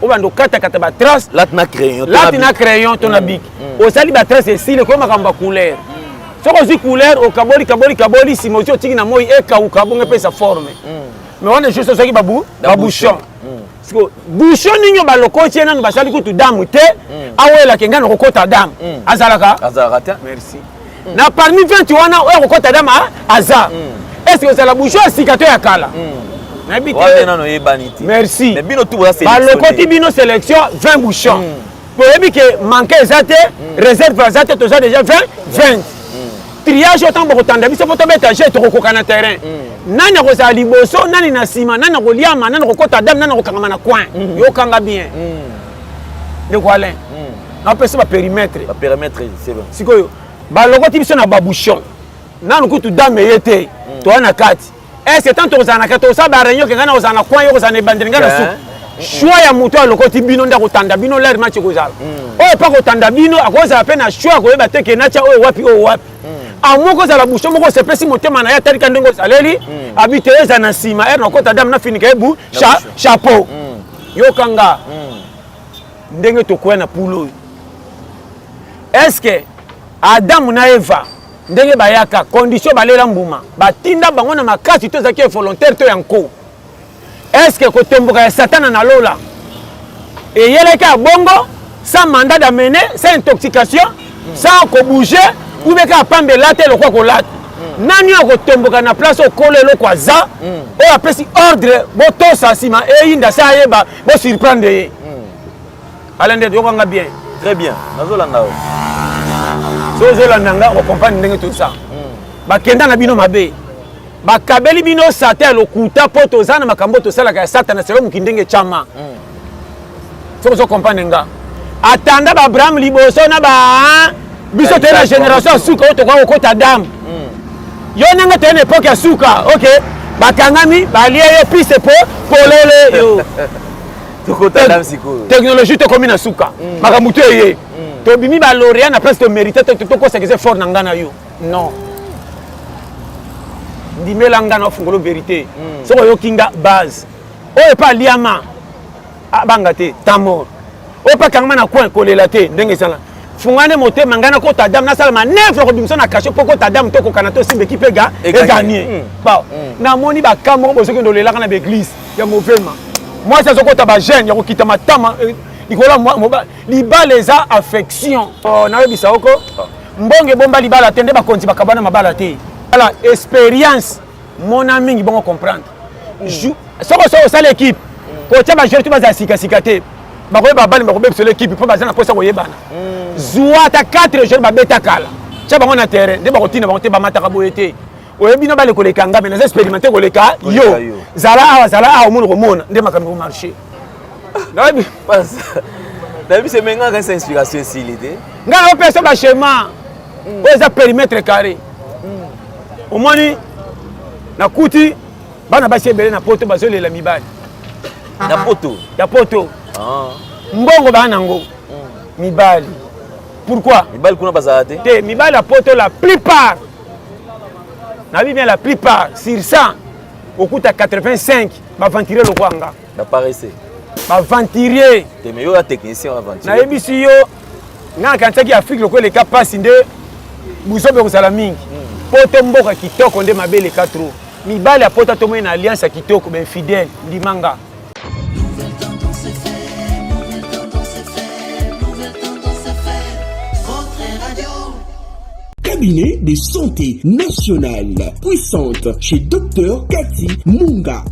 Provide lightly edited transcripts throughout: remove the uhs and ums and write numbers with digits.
au bando kata kata ba trace là tu na crayon ton habik au sali ba trace ici le comme makamba couleur soko zi couleur au kaboli si moto tiki na moi e ka u kabonga pe sa forme mais on est juste ça qui bouchon parce que bouchon ninyo ba lokoti na ba sali kutu damu te awela kenga na kokota damu azalaka merci na parmi 20 wana o kokota damu aza est-ce que c'est la bouchon sikato ya kala merci mais bino tout ça c'est le côté bino sélection 20 bouchons pour dire que manquer zate réserve zate tout ça déjà 20 triage autant pour tanda biso poto beta jet to ko kana terrain nani ko za liboso nani na sima nani ko liama nani ko kota dam nani ko kanga na coin yo kanga bien de quoi là na pesa ba périmètre c'est bon sikoyo ba le côté biso na ba bouchon nani ko tu dame yete to na kati c'est tant que ça na kato ça ba réunion que ngana ozana coin yo ozana bandiri ngana su choix ya muto a lokoti bino nda ko tanda bino l'air match ko zala o pa ko tanda bino akoza pe na choix ko yeba te ke na cha o wapi amoko za la bouchon moko se pesi motema na ya tali kandongo saleli habiteza na sima na kota dam na finika ebu chapeau yo kanga ndenge to kwena pulo est-ce que Adam na Eva ndenge bayaka condition balela mbuma batinda bango na makasi to zaki volontaire to yanko est-ce que kotomboka ya satana na lola et yeleka bongo sans mandat d'amener sans intoxication sans ko bouger ou bien ka pambe latte le quoi ko latte nani kotomboka na place au kolelo kwa za o apesi ordre boto sasima e inda sa yeba bo surprendre ye alende yo kanga bien très bien nazolanda Zolanda on comprend ndenge tout ça ba kenda na bino mabe ba kabeli bino sata lokuta poto zana makambo to sala ka sata na selo mukindenge chama so comprendre nga atanda ba Abraham liboso na ba biso te na génération suka to kwa okota dam yo nanga te na époque ya suka OK bakangami ba lié piste polele yo to kota dam siko technologie to komi na suka makamuto ye to bimi ba lauréat na presque mérité to ko c'est fort na ngana yo non ndimela ngana fungolo vérité soko yo kinga base o pas liama abanga te tamor o pas kangama na coin kolela te ndenge sala fungane motema ngana ko ta dame na sala ma neuf ko bimso na caché poko ta dame to ko kana to simbe ki pega et gagner ba na moni ba kamo bo soki ndolela kana be église ya mouvement moi ça soko ta ba jeune ya ko kita matama ikola moi liba les a affection na webisa oko mbonge bomba libala tende ba konti bakabana mabala te ala expérience mon ami ngi bon comprendre soko ça l'équipe ko tia ba joueur tu ba sika te ba ko ba bali ba ko be sur l'équipe pour ba na posa ko yebana zuwa ta 4 joueurs ba beta kala tia ba na terrain de ba ko tina ba ko te ba mataka boyete oyebi no ba le ko le kanga mais na expérimenter ko le ka yo zala awa mo ko mona nde makambo marché na bi David c'est maintenant que c'est inspiration ici l'idée. Nga o pesa ba schéma. O za périmètre carré. Au moins na kuti bana ba sebele na poto bazole la mibali. Na poto. Ya poto. Mbongo bana ngo. Mibali. Pourquoi? Mibali kuna bazate. Te mibali la poto la plupart. Na bien la plupart sur 100 okuta 85 ba ventiler le kwanga. Na paraissé. Ba venturier te meilleur technicien aventure na ebisi yo na kantaki Afrique loko le kapasi nde busobe ko sala mingi poto mboka kitoko nde mabele 4 mibale apota to na alliance ya kitoko ben fidèle ndimanga Cabinet de santé nationale puissante chez Dr Cathy Munga.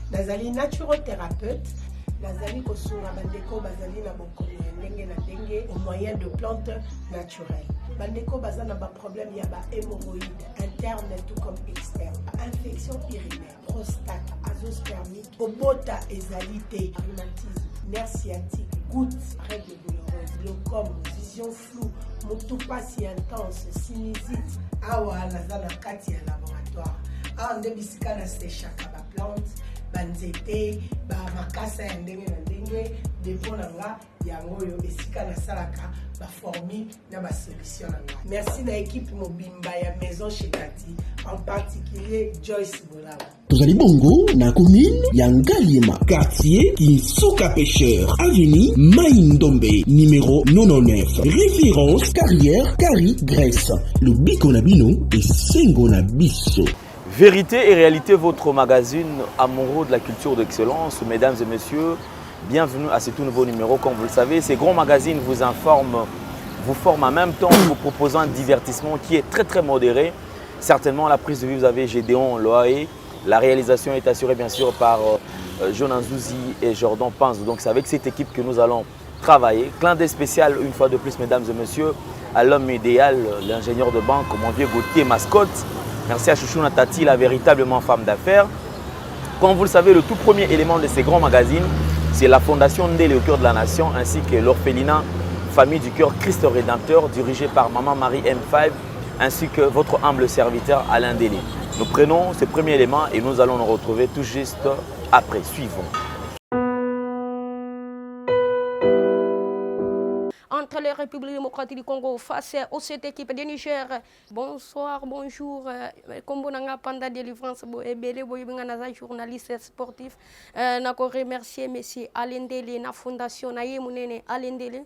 Nazali naturothérapeute, nazali kosunga bandeko bazali na bokono ndenge na ndenge au moyen de plantes naturelles. Bandeko bazana ba problème ya ba hémorroïdes interne tout comme externe, infection urinaire, prostate, azoospermie, obota ezalité, rhumatisme, nerf sciatique, gouttes, règles douloureuses, glaucome, vision floue, motopathie intense, sinusite. Awa nazala kati ya laboratoire. Awa nde bisika na séchaka ba plante banzete bamakasa ya ndenge na ndenge depo na nga yango oyo esika nasalaka baformi na basolution na nga. Merci na équipe mobimba ya Maison chez Kati, en particulier Joyce Bolaba. Tozali bongo na commune ya Ngaliema, quartier Kinsuka Pêcheur, avenue Maïndombe, numéro 99. Référence carrière Kari Grèce. Le Biko na bino et Sengo na biso. Vérité et réalité, votre magazine amoureux de la culture d'excellence. Mesdames et messieurs, bienvenue à ce tout nouveau numéro. Comme vous le savez, ces grands magazines vous informent, vous forment en même temps, vous proposant un divertissement qui est très très modéré. Certainement, la prise de vue, vous avez Gédéon Loaé. La réalisation est assurée bien sûr par Jonan Zouzi et Jordan Panz. Donc c'est avec cette équipe que nous allons travailler. Clin d'œil spécial une fois de plus, mesdames et messieurs, à l'homme idéal, l'ingénieur de banque, mon vieux Gauthier Mascotte. Merci à Chouchou Natati, la véritablement femme d'affaires. Comme vous le savez, le tout premier élément de ces grands magazines, c'est la Fondation Ndélé au cœur de la nation, ainsi que l'orphelinat Famille du Cœur Christ Rédempteur, dirigé par Maman Marie M5, ainsi que votre humble serviteur Alain Délé. Nous prenons ce premier élément et nous allons nous retrouver tout juste après. Suivons. Entre les Républiques démocratiques du Congo face à cette équipe de Niger. Bonsoir, bonjour. Comme vous avez pendant délivrance, vous êtes journaliste sportif. Je remercie M. Alain Délé, la fondation Nayemunene Alain Délé,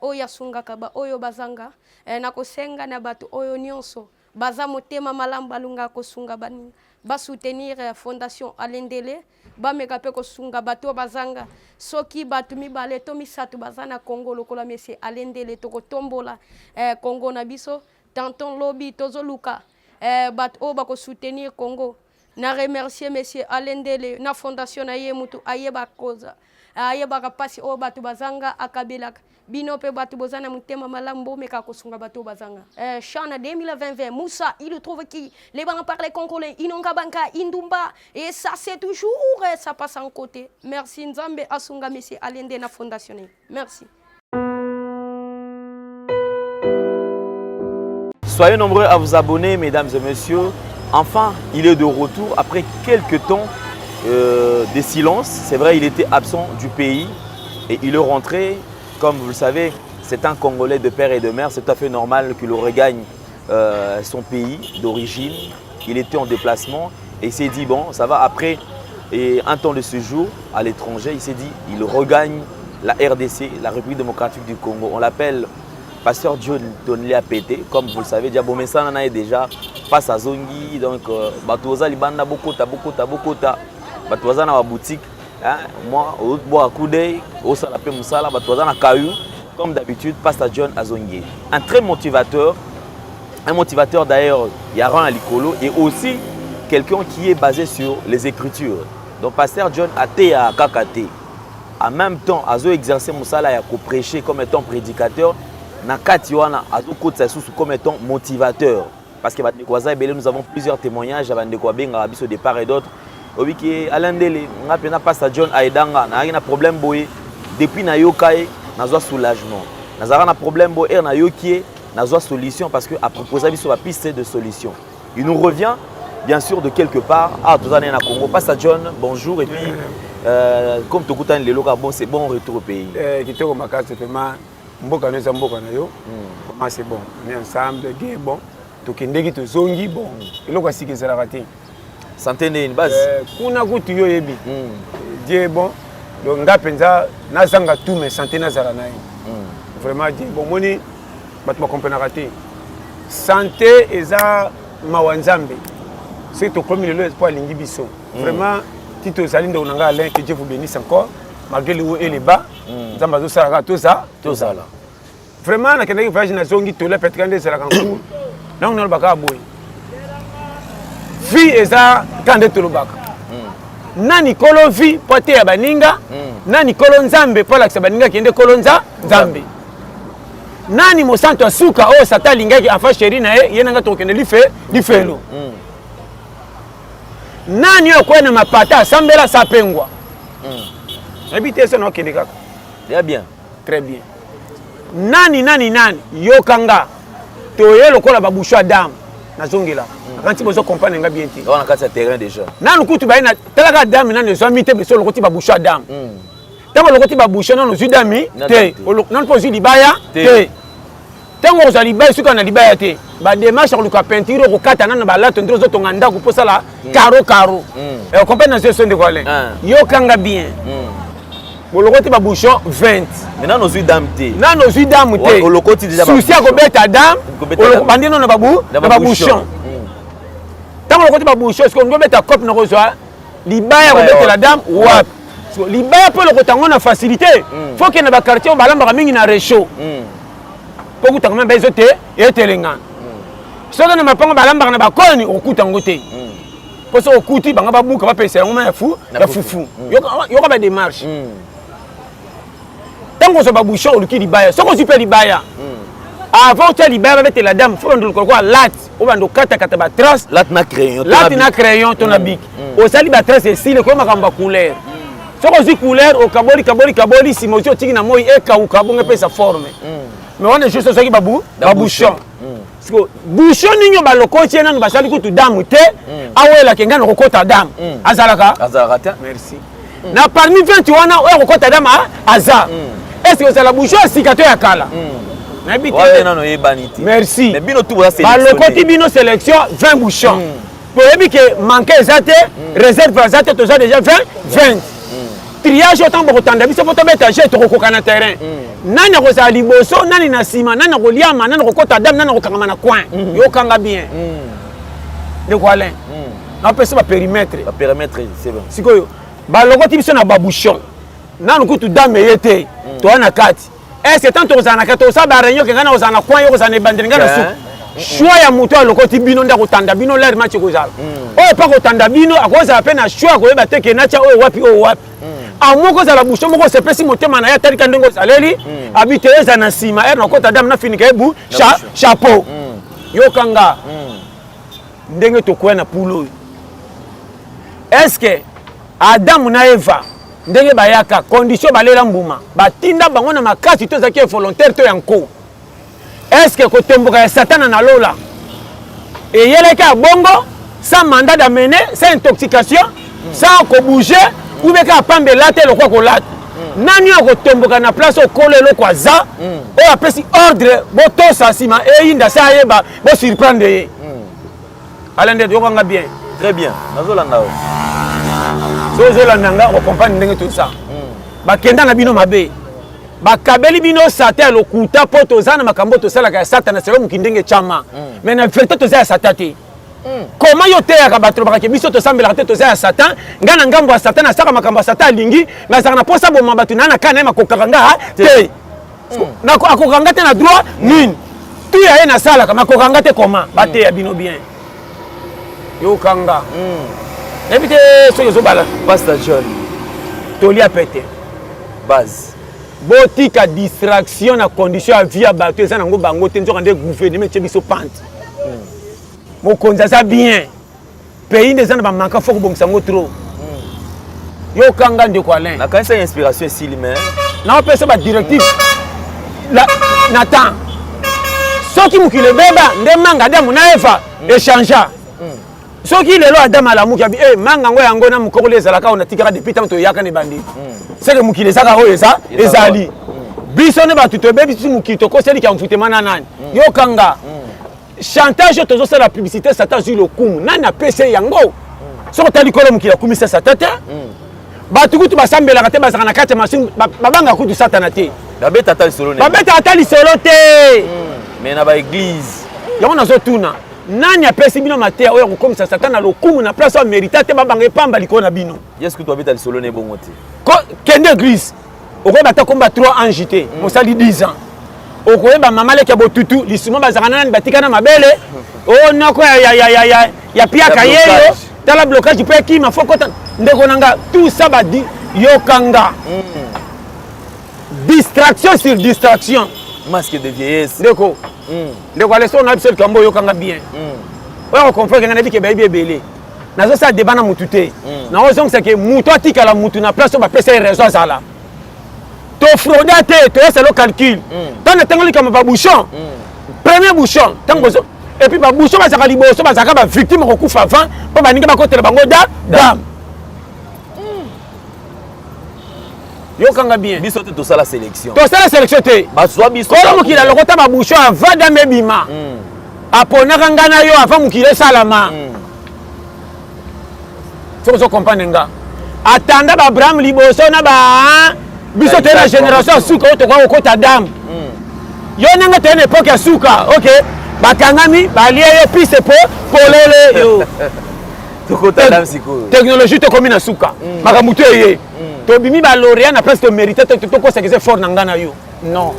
Oya Sungakaba, Oyo Bazanga, Nakosenga Nabatu, Oyo Nyonso, Bazamotema Malambalunga Kosunga Baninga. Ba soutenir fondation Alain Délé ba mekape ko sunga bato bazanga soki batu mibale to misatu bazana Congo lokola monsieur Alain Délé to ko tombola Congo na biso tanton lobby tozoluka bato o ba ko soutenir Congo na remercier monsieur Alain Délé na fondation na ye mutu ayeba koza ayeba kapasi o bato bazanga akabela bino pe batu bozana mutema malambo meka kosunga bato bazanga chana 2020 Moussa il trouve qui les bancs parler congolais inonga banka indumba et ça c'est toujours ça passe en côté. Merci Nzambe asunga monsieur Alain Délé na fondation. Merci. Soyez nombreux à vous abonner, mesdames et messieurs. Enfin, il est de retour après quelques temps de silence. C'est vrai, il était absent du pays et il est rentré. Comme vous le savez, c'est un Congolais de père et de mère. C'est tout à fait normal qu'il regagne son pays d'origine. Il était en déplacement et il s'est dit, bon, ça va. Après un temps de séjour à l'étranger, il s'est dit, il regagne la RDC, la République démocratique du Congo. On l'appelle Pasteur John Tonlia Pété. Comme vous le savez, Diabomé Sanana est déjà face à Zongi. Donc, Batouza Libanda Bokota, Batouza na boutique. Moi, au bout à coup d'œil, au salapé Moussala, Batouazana Kayu, comme d'habitude, Pasteur John Azongi. Un très motivateur, d'ailleurs, Yaran Alikolo, et aussi quelqu'un qui est basé sur les Écritures. Donc, Pasteur John Até à Kakate. En même temps, Azo exercé Moussala et a prêché comme étant prédicateur. Nakatiwana, Azo Kotsasou comme étant motivateur. Parce que nous avons plusieurs témoignages avant de quoi au départ et d'autres. Oui, Alain Délé, on a Pasteur John Aidanga, on a un problème depuis na yokaye, na zoa soulagement. On a un problème na yokie, na zoa solution parce que à proposer sur la piste de solution. Il nous revient bien sûr de quelque part. Ah, tout ça na Congo. Pasteur John, bonjour et puis comme tout le monde bon, c'est bon retour au pays. Qui au Makas, c'est vraiment mboka na mboka na yo. Comment c'est bon, on est ensemble, bon. To kendeki to zongi bon. Eloko siki ezala raté. Santé n'est une base. Kuna kutu yo yebi. Dieu bon. Donc ngapenza nazanga tout mais santé nazala na. Vraiment Dieu bon moni bat ma comprendre raté. Santé eza mawanzambe. C'est au premier le espoir lingi biso. Vraiment Tito Zalinda onanga Alain que Dieu vous bénisse encore malgré le haut et les bas. Nzamba zo sala tout ça là. Vraiment na kendeki voyage na zongi to la petkande sala kankou. Donc on baka boy. Vie eza kande tolobaka. Nani kolo vie pote ya baninga, nani kolo nzambe pour la baninga kende kolo nzambe. Nani mosanto asuka o sata lingaki afa chéri na ye nanga tokende li felo. Nani okwena mapata sambela sapengwa. Habite ça no kende kaka. Bien. Très bien. Nani yokanga toye lokola babusha dam na zongela. quand tu veux comprendre nga bien ti on a quatre terrain déjà nanu kutu baina talaka dame nanu zomi te beso lokoti ba boucho dame tango lokoti ba boucho nanu zudami te nanu pozi libaya te tango oza libaya suka na libaya te ba démarche ko luka peinture ko kata nanu ba lato ndiro zo tonga ndako po sala caro et comprendre ce son de quoi yo kanga bien bolokoti ba bouchon 20 maintenant nos dame te nanu nos dame te olokoti déjà souci ko beta dame olokobandi na ba bouchon tant que ba bouchon est-ce qu'on doit mettre cop na kozwa libaya ko beta la dame wap libaya pour le kotango na facilité faut que na ba quartier ba lamba mingi na réchaud pour que tangama bezo te et telenga so na mapango ba lamba na ba koni okutango te pour ça okuti banga ba buka ba pesa ngoma ya fufu yo ka ba démarche tant que so ba bouchon o luki libaya so ko super libaya avant que libaya ba beta la dame faut ndo quoi lat o bando kata ba trace lat na crayon ton habit o sali ba trace ici le ko makamba couleur so ko zi couleur o kaboli si mozo tiki na moi e ka u kabonga pesa forme mais on est juste ça qui ba bouchon parce que bouchon ninyo ba lokoti na ba sali kutu dame te awela kenga no kokota dame azalaka merci na parmi 20 wana o kokota dame aza est-ce que c'est la bouchon sikato ya kala merci balokoti bino sélection 20 bouchons pour que manquer ezate réserve ezate toza déjà 20 triage autant pour tanda biso photo betager to kokoka na terrain nani akozala liboso nani na sima nani akoliama nani akokota dame nani akokanga na coin yo kanga bien de quoi na pesa ba périmètre c'est bon sikoyo balokoti biso na ba bouchon nanu kutu dame yete to na kati est-ce que tant aux anaka ça ba réunion que ngana ozana coin yo ozana bandinga na soup choix ya muto lokoti bino ndako tanda bino l'air match kozala o pas ko tanda bino akoza apena choix ko yeba te ke nacha o wapi amoko za la bouchon moko se pesi motema na ya tarika ndongo saleli habite eza na sima er na kota dame na finika ebu chapeau yo kanga ndenge to kwena pulo est-ce que Adam na Eva ndenge bayaka condition balela mbuma batinda bango na makasi to zaki volontaire to yanko est-ce que kotemboka ya satana na lola et yeleka bongo sans mandat d'amener sans intoxication sans ko bouger ou beka pambe latte le quoi ko latte nani kotemboka na place o kolelo kwa za o apesi ordre boto sasima e inda sa yeba bo surprendre alende yokanga bien très bien nazolanda Zozolandanga on comprend tout ça. Bakenda na bino mabe. Bakabeli bino sata lokuta poto zana makambo to sala ka sata na selo mukindenge chama. Mais na vérité to za satati. Comment yo te ya kabatro bakake biso to sambela to za satan, ngana ngambo ya satan na saka makambo sata lingi, mais ça na posa bo mabatu na kana makokanga te. Na akokanga te na droit nini. Tu ya na sala ka makokanga te comment? Bate ya bino bien. Yo kanga. Évitez ce que je parle. Pasteur John. Toli a pété. Base. Botika distraction na condition à vie à battre ça nango bango tenzo kande gouvernement tchebiso pante. Mo konza ça bien. Pays des gens ba manka faut bon sango trop. Yo kanga de quoi là. Na kanisa inspiration ici mais na pesa ba directive. La Nathan. Soki mukile beba ndemanga damu na Eva échanger. Soki lelo Adam alamuki abi manga ngo yango na mukoko lezala ka on atikaka depuis tant to yaka ne bandi c'est que mukile saka ho eza ezali biso ne batu to bebi tu mukito ko seli ka mfutema na nani yo kanga chantage tozo sala la publicité sata sur le kumu nani na PC yango soko tali kolo mukila kumisa sata te batu kutu basambela kate basaka na kati machine babanga kutu satana te babeta tali solo ne babeta tali solo te mais na ba église yango nazo tuna nani apesi bino matea oyo kokomisa satana lokumu na place o mérita te babanga epamba likolo na bino est-ce que tu habites le solo ne bongo te kende église okoyeba ta komba 3 ans jité mosali 10 ans okoyeba mama leki ya botutu lisimo bazaka nani batikana mabele o noko ya piaka yeyo tala blocage mpe ekima fo kota ndeko nanga tout ça badi yokanga distraction sur distraction masque de vieillesse ndeko ndeko aleso na biso kambo yokanga bien oyo comprendre ngana bike bayibi ebele nazo sa débat na mutu te na ozong c'est que mutu atikala mutu na place ba pesa raison azala to fraude te to esa le calcul tant na tangoli comme ba bouchon premier bouchon tant bozo et puis baboucho bazaka liboso bazaka ba victime kokufa avant po baninga bakotela bango dame yokanga bien biso te tosala sélection te bazwa biso kolo mokili alokota baboucho avant dame ebima aponaka nga na yo avant mokili esalama soki ozokomprendre nga atanda baabraham liboso na biso toye na génération ya suka oyo tokoka kokota dame yo nanga toye na époke ya suka ok bakangami balie yo pise po polele yo tokota dame sikoyo technologie tokomi na suka makambo to eye tobimi baloria na place tomérite tokosekese fort na nga na yo non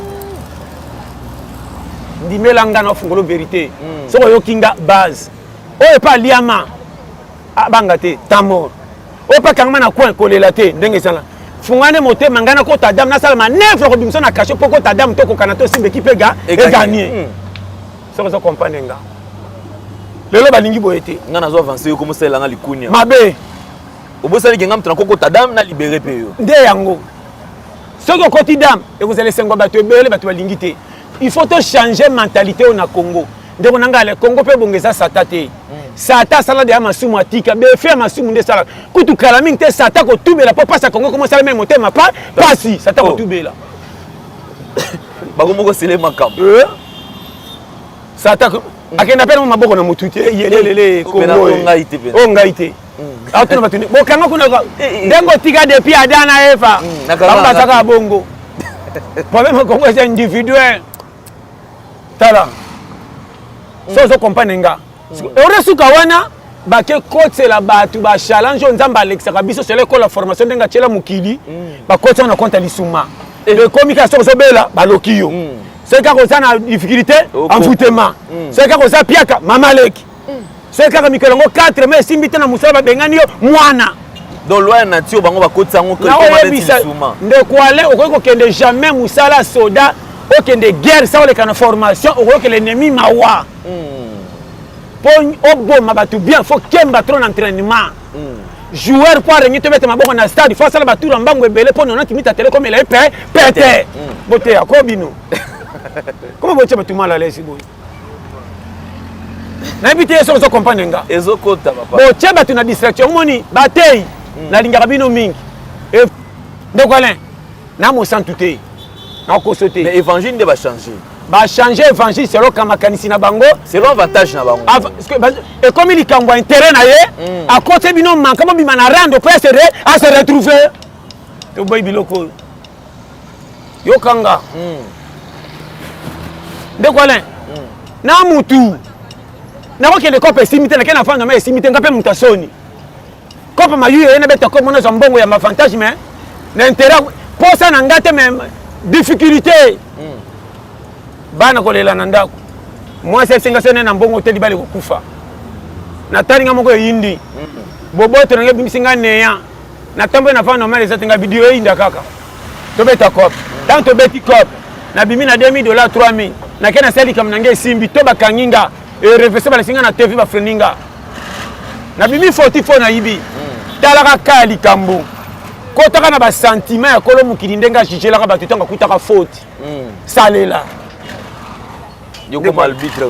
ndimela nga na ofungolo vérité soki oyoki nga base oyo epa aliama abanga te tamor oyo mpa kangama na coin kolela te ndenge ezala fungane motema ngai nakota dame nasala manevre kobimisa na kashe mpo kota dame tokokana to simba ekipe eganie soki ozokomprendre nga lelo balingi boye te nga nazo avance yo komosalelanga likunia mabe obosaliki nga moto nakokota dame na libere mpe yo nde yango soki okoti dame ekozala esengo bato ebele bato balingi te il faut tochange mentalité oyo na congo ndeko na ngai ale congo mpe bongo eza sata te sata asala deya masumu atika befe ya masumu nde esalaka kutu kala mingi te sata kotubela mpo mpasi ya congo komo osala me motema pasi sata kotubela bakomoko sele makambo sata akenda mpe na maboko na motu te yelelele kongo oyo ngai te atuna bato bokanga kuna ndenge otika depuis ada na eva bango bazaka bongo problème ya congo eza individuel tala so ozokomprendre nga ore suka wana bake kotela bato bachallange oyo nzambe alekisaka biso selo ekola formation ndenge atiela mokili bakoti wana konta lisuma ekomi kaka soki ozobela baloki yo soki kaka oza na difficulté envoûtement soki kaka oza piaka mamaleki soki kaka mikolo yango 4 me esimbi te na mosala babengani yo mwana donc loi ya nature bango bakotisa yango naoyebisa ndeko ale okoki kokende jamais mosala soda okende guerre sa oleka na formation okoyoka l'ennemi mawa mpo oboma bato bien fo kemba trop na entraînement joueur mpo arengi tobete maboko na stade fo asala batour ya mbango ebele mpo 90 minutes atele komela ye pete boteya ko bino koma botia bato mal à l'aise boye nayebi te ye soki ozokomprendre nga ezokota papa botia bato na distraction omoni batei nalingaka bino mingi ndeko alain na mosantu te nakoso te mais évangile nde bachange bachange évangile selo kamakanisi na bango selon avantage na bango ekomi likambo ya intérêt na ye akote bino manka mobima na rando mpo ase retrouve toboyi biloko oyo yokanga ndeko alain na mutu nakokende kope esimi te nake na fanda ma esimi te nga mpe mutu asoni kope mayu eye nabeta komona ezwa mbongo ya mavantage mais na intérêt posa na nga te me difficulté bana kolela na ndako mwasi esenga sene na mbongo te libali kokufa natali nga moko eyindi boboto nange bimisi nga neya natamboye na fanda ma eza te nga video eyinda kaka tobeta kope tant tobeti kope nabimi na $2000 $3000 nake nasali likambo nange esimbi to bakangi nga erefese balasinga na tv bafreni nga nabimi foti fo nayibi talaka kaya likambo kotaka na basentiment ya kolo mokili ndenge ajugelaka bato ntango akutaka faute salela yokoma arbitre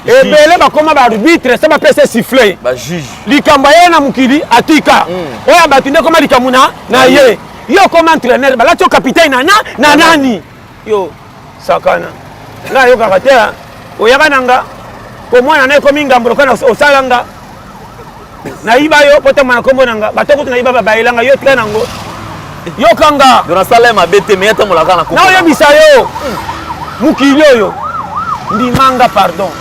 ebele bakoma baarbitre se bapesa siffle bajuge likambo aye na mokili atika oyo ya bato nde koma likambo na ye yo koma entraîneur balati yo capitaine na nani yo sakana nga yokaka te oyaka na nga komwana na ekomi ngambo lokola osala nga nayiba yo po tamana kombo na nga bato kutu nayiba babayelanga yo tika nango yokanga donasala ye mabe te me yatamolaka na naoyebisa yo mokili oyo ndimanga pardon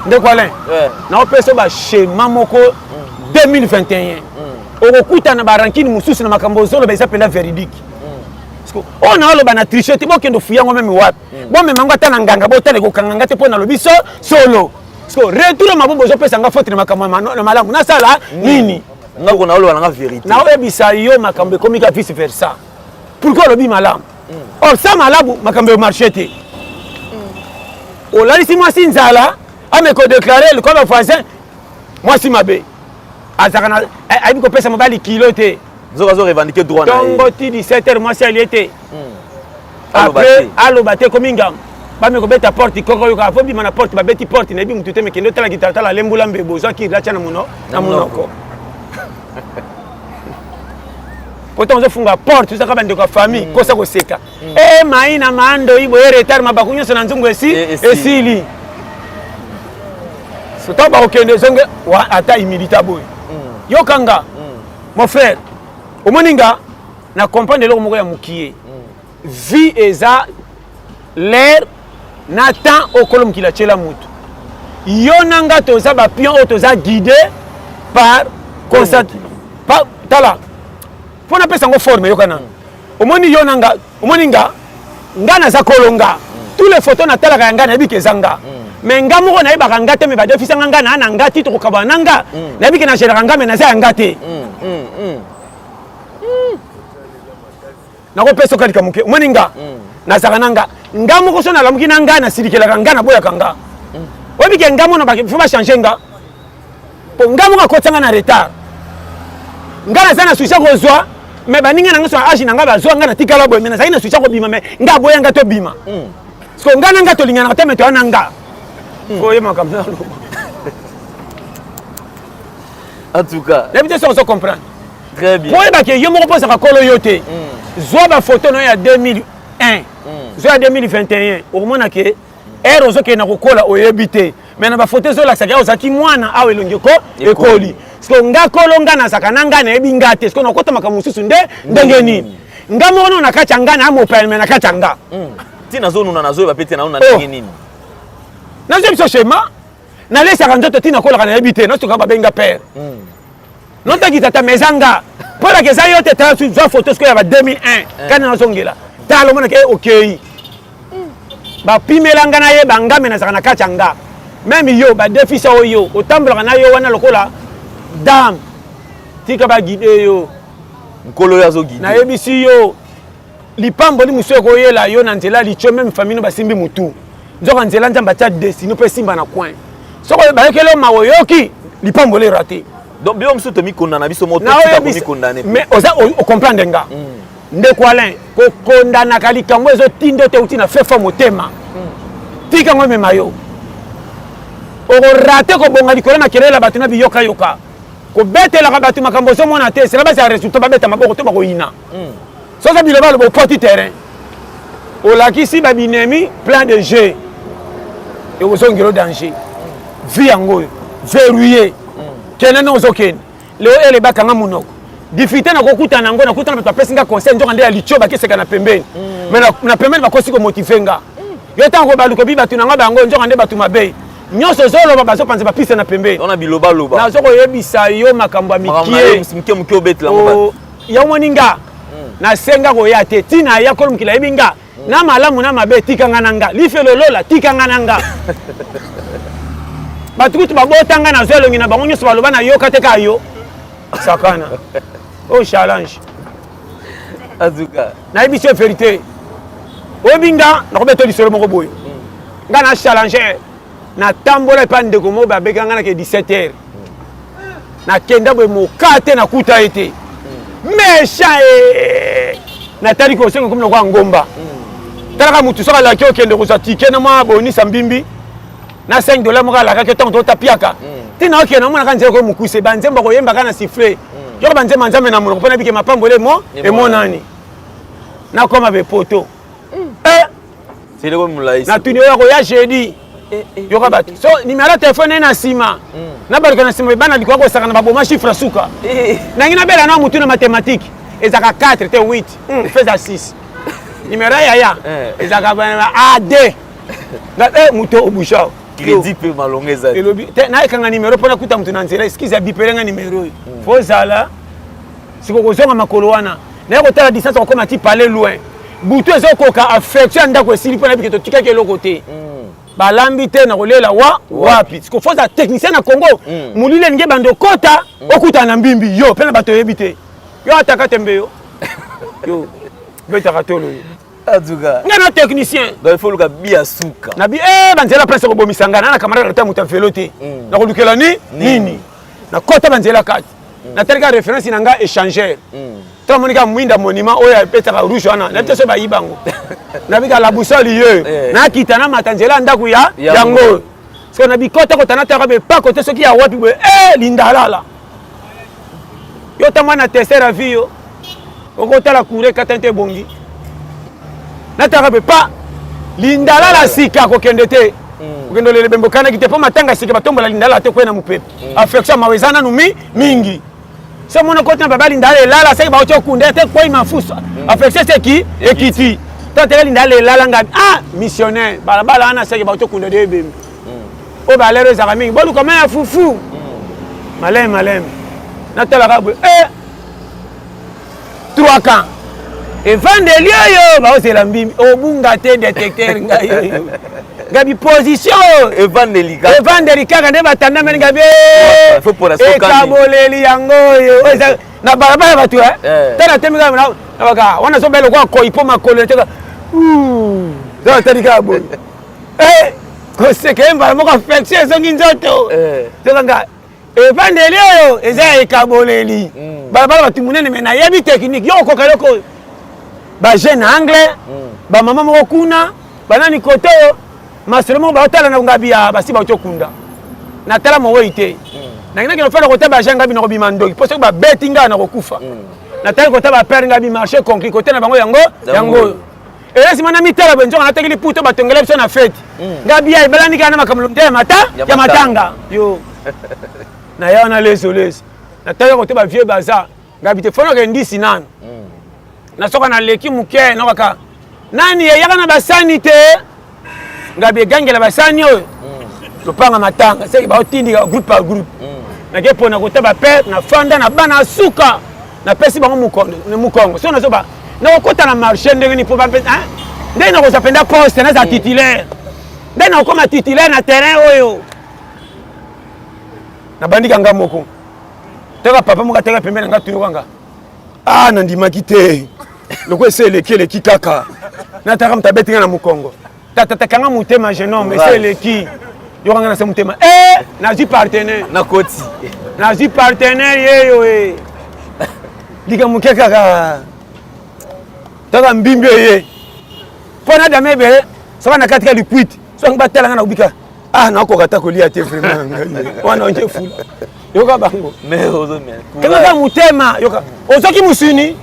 ndeko alain naopesa bashema moko 2021 okokutana barankini mosusu na makambo ozoloba eza mpela véridique oyo naoloba na triche te bokende ofuyango meme wapi bomemango ata na nganga botala ekokanganga te mpo nalobi solo retour mabobo ozopesanga faute na makambo na malamu nasala nini ngako naoloba nanga vérité naoyebisa yo makambo ekomi ka vice versa pourquoi olobi malamu or sa malamu makambo emarche te olalisi mwasi nzala amekodeklare lokola voisin mwasi mabe azalaka ayebi kopesa mobali kilo te nzoka azorevendique droit na ye ntongo ti 17h mwasi alie te après aloba te ekomi ngambo bameko beta porte koko yo ka fobi mana porte ba beti porte na bi mutute me kendo tala kitata la lembula mbebo zo ki la chana muno na munoko Pourtant on se funga porte ça ka bande ko famille ko sa ko seka maina mando ibo retard mabakunyo so na nzungu esili so to ba okende zonge wa ata imilita boy yo kanga mon frère au moninga na comprendre le moko ya mukié vie eza l'air n'attend au colom qui la tchela mutu yonanga toza ba pion o toza guidé par constat par tala pona pesa ngo forme yokana omoni yonanga omoninga ngana za kolonga tous les photos na tala ka ngana bike zanga mais ngamo na ibaka ngate me ba defisa ngana na ngati to kokaba nanga na bike na shera ngame na za ngate na ko pesa kali kamuke omoninga na zakananga ngamo ko sona lamuki na ngana sirikela ngana boya kanga obike ngamo na ba fa changer nga po ngamo ka kotanga na retard ngana sana suisha kozwa mais baninga nanga so age nanga bazwa ngana tikala boy mena zaina suisha ko bima mais nga boya nga to bima so ngana nga to lingana teme to nanga foye makamna lo en tout cas l'habitude ça on se comprend très bien pour ba ke yo mo pose ka kolo yote zwa ba photo no ya 2001 zwa 2021 au mona ke ero zo ke na kokola oyebite mais na ba photo zo la saka ozaki mwana awe longeko ekoli parce que nga kolonga na saka nanga na ebi ngate parce que na kota makamususu ndenge nini nga mono na kacha ngana amo permet na kacha nga tina zo nuna nazo ba pete na una ndenge nini na zo biso schéma na lesa ka nzoto tina kola na ebite na soka ba benga père non ta kitata mezanga pour la que ça yote ta sur photo ce que ya ba 2001 kana na zongela ta lo mona ke okay ba pimelanga na ye banga mena saka na kacha nga même yo ba defisa oyo otambola na yo wana lokola dame tika ba guide yo nkolo ya zo guide na yebisi yo lipambo li muso ko yela yo na nzela licho même famille ba simbi mutu nzoka nzela nzamba ta destiny pe simba na coin soko ba yekelo mawoyoki lipambo le raté donc bio mso to mi kondana biso moto tika mi condamner mais oza o comprendre nga ndeko Alain ko kondana kalikambo ezo tindo te uti na fefa motema tika ngwe memayo o raté ko bonga likolo na kelela batuna biyoka yoka ko betela ka batu makambo so mona te c'est là bas résultat ba beta maboko to ba ko ina so ça biloba le porti terrain o la ki si ba binemi plein de jeux et au zongelo danger vie ngo verrouillé kenena ozoken leo ele bakanga munoko difficulté na kokuta nango na kutana bato pesinga conseil ndoka nde ya licho bakeseka na pembeni mais na pembeni bakosi ko motivenga yo tango baluko bi batu nanga bango ndoka nde batu mabe nyonso zolo bazo panze ba piste na pembeni on a biloba loba na zoko yebisa yo makambo mikie mke obetla ngo ya moninga na senga ko ya te tina ya kolum kila yebinga na malamu na mabe tikanga nanga lifelo lola tikanga nanga batukutu babotanga na zelo ngina bango nyonso baloba na yo kateka yo sakana oh challenge azuka na yebisi vérité obinga na kobeto lisolo moko boyo nga na challenger na tambola pa ndeko mo ba bekanga na ke 17h na kenda boy mokate na kuta ete mesha na tali ko sengo comme kwa ngomba tala mutu soka la kyo kende ko satike na ma boni sambimbi na $5 mo kala ka ke tonto tapiaka tina okena mo na kanze ko mukuse banzemba ko yemba kana siffler yo banzemba nzame na mo ko pona bike mapambole mo e mo nani na koma be poto c'est le comme là ici na tuni yo ko ya jeudi yo ka bati so numéro téléphone na sima na barika na sima bana likwa ko saka na baboma chiffre suka na ngina bela na mutu na mathématique ezaka 4 te 8 fait à 6 numéro ya ezaka ba AD na mutu obusha crédit pe malongeza elobi na ekanga numéro pona kuta mutu na nzela excuse ya bipelenga numéro faut zala siko ko zonga makolo wana na ko tala distance ko koma ti parler loin butu ezokoka affection ndako esili pona bike to tikake lokote balambi te na kolela wapi siko faut za technicien na Congo mulile nge bando kota okuta na mbimbi yo pena bato yebite yo ataka tembe yo beta katolo azuka ngana technicien donc il faut luka bia suka na bi banzela presse ko bomisanga na camarade ta muta velote na ko lukela nini na kota banzela kati na teleka référence nanga échangeur to monika mwinda monument oya petaka rouge wana na teso ba yibango na bika la boussole ye na kitana matanzela ndaku ya yango so na bikota ko tanata ka be pa ko teso ki ya wapi be lindalala yo ta mwana tester la vie yo oko tala courir katante bongi na ta ka be pa lindalala sika ko kende te ukendo lele bembo kana kite po matanga sika batombola lindalala te ko na mupepe affection mawezana numi mingi. C'est mon côté baba lindale lala c'est ba ocho kunde te quoi mafuso affection c'est qui ekiti to te lindale lala nga missionnaire bala ana c'est ba ocho kunde de bem o ba lero za mingi bolu comme un fufu malem na tela ka 3 camps et vendelier yo ba o c'est la mbimbi o bunga te détecteur ngayo gabi position evandelika kaka ba tanda men gabi faut pour la sokani kaboleli yango yo na barabara batu tana temika na baka wana so belo kwa ko ipo makolo teka za tarika bo ko se kemba mo ka flexion so nginzoto teka nga evandelio yo eza kaboleli barabara batu munene mena yebi technique yo ko kaloko ba jeune anglais ba mama mo kuna banani koto masiremo ba otala na ngabia basi ba otokunda na tala mo weite na ngina kino fela kota ba janga bi na kobima ndoki poso ba betinga na kokufa na tala kota ba père ngabi marché concret kota na bango yango elesi mana mitala benzo na tekili puto ba tongela biso na fête ngabi ya belani kana makamulumte ya matanga yo na ya na lesoles na tala kota ba vieux baza ngabi te fono ke ndisi nan na soka na leki muke na kaka nani yaka na basanite ngabe gangela basani oyo lopanga matanga c'est ba otindika groupe par groupe na ke pona kota ba père na fanda na bana suka na pesi bango mukongo so na so ba na kota na marché ndenge ni po ba ndenge na ko zapenda poste na za titulaire ndenge na ko ma titulaire na terrain oyo na bandika ngamoko teka papa muka teka pembeni nga tuyo kanga na ndimaki te loko esele ki kaka na taka mtabetinga na mukongo tata kanga mutema jeune homme c'est le qui yo kanga na se mutema nazi partenaire na koti nazi partenaire yeyo diga mukeka ka taka mbimbi ye pona dame be so na katika liquid so ngbatela ngana ubika na ko kata ko lia te vraiment wana onje fula yo ka bango mais ozomi kanga mutema yo ka ozoki musuni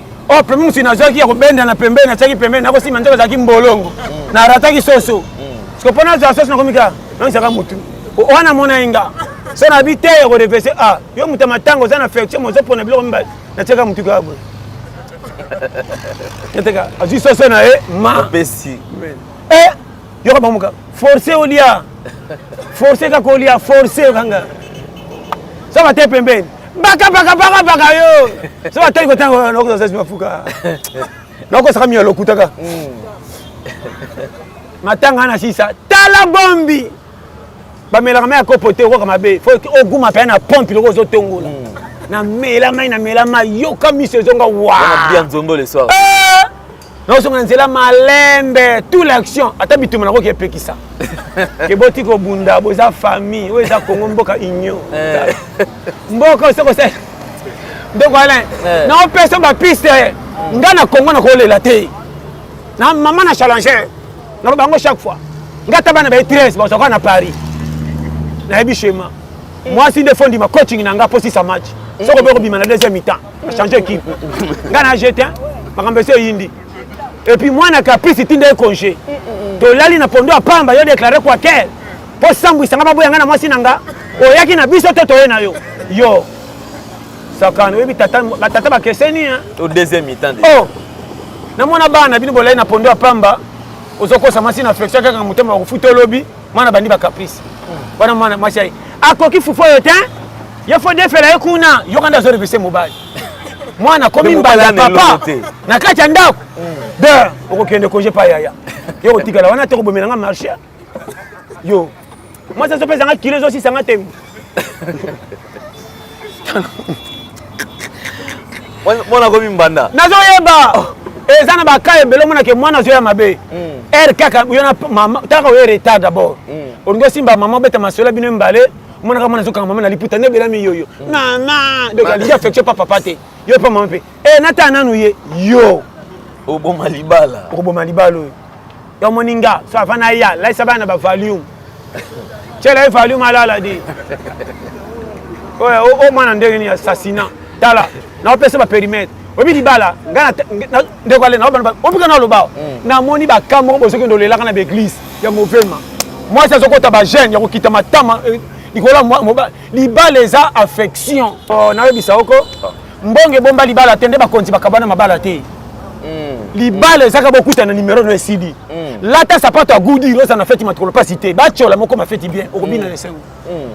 premier musuni azoki ya kobenda na pembeni na tsaki pembeni na ko sima nzoka zaki mbolongo na rataki soso parce que pona za soso na komika na saka mutu wana mona inga so na bite ko reverser yo mutema tango za na affection mozo pona biloko mba na tsaka mutu ka bo Neteka, azu soso na ma pesi. Yo ka bamuka. Forcer olia. Forcer ka kolia, forcer kanga. Ça va te pembeni. Baka yo. Ça va te ko tango na ko sasa mafuka. Na ko saka mi lokutaka. Matanga na sisa. Tala bombi. Ba melaka me akopote ko kama be. Faut oguma pe na pompe loko zo tongola. Na mela mai yo kami sezonga wa na bien nzombo le soir non songa nzela malembe toute l'action ata bituma na ko ke pekisa ke boti ko bunda boza famille o eza Congo mboka inyo mboka soko se donc Alain na opesa ba piste ngana Congo na ko lela te na mama na challenger na bango chaque fois ngata bana ba 13 ba soko na Paris na ebi schéma moi si défendre ma coaching na nga posi sa match soko be ko bima na deuxième mi-temps changer équipe ngana jeté makambese yindi et puis moi na caprice tinde congé to lali na pondo apamba yo déclarer quoi quel po sambu sanga baboya ngana moi sinanga oyaki na biso to toye na yo sakana webi tata ba keseni au deuxième mi-temps na mona bana bino bolai na pondo apamba ozoko sa masi na flexion kaka mutema ko futo lobi mwana bandi ba caprice wana mwana mwasi akoki fufo yo te yo fo defela yo kuna yo kanda zo revise mobile mwana komi mbala papa na kati ya ndako de okokende congé pa yaya yo kotikala wana te ko bomela nga marché yo moi ça se pesa nga kilo zo 600 tem mwana komi mbanda nazo yeba eza na bakaye belo mona ke mwana zo ya mabe kaka yo na mama taka yo retard d'abord olingo simba mama beta masola bino mbale Mon amant a maman na liputa ne bela mi yo. Maman, donc il y a affection papa paté. Yo pas maman pe. Eh natana nou ye yo. Obo malibala. Obo malibalo. Yo moninga, so afana ya, la sabana ba valium. Chela valium ala la di. O mwana ndenge ni assassinat. Tala, na pesa ba périmètre. Obi libala, ngana ndeko ale na ba. Obi kana lo ba. Na moni ba kamoko bosoki ndolela kana ba église. Ya mouvement. Moi c'est ce que tu as jeune, ya ko kita matama. Ikola moi libala eza affection. Oh na yebisa oko. Mbonge bomba libala tende ba konti ba kabana mabala te. Libala ezaka bokuta na numéro no CD. Lata sapato a goudi rosa na fête matrolo pas cité. Ba chola moko ma fête bien. Okobina na sengo.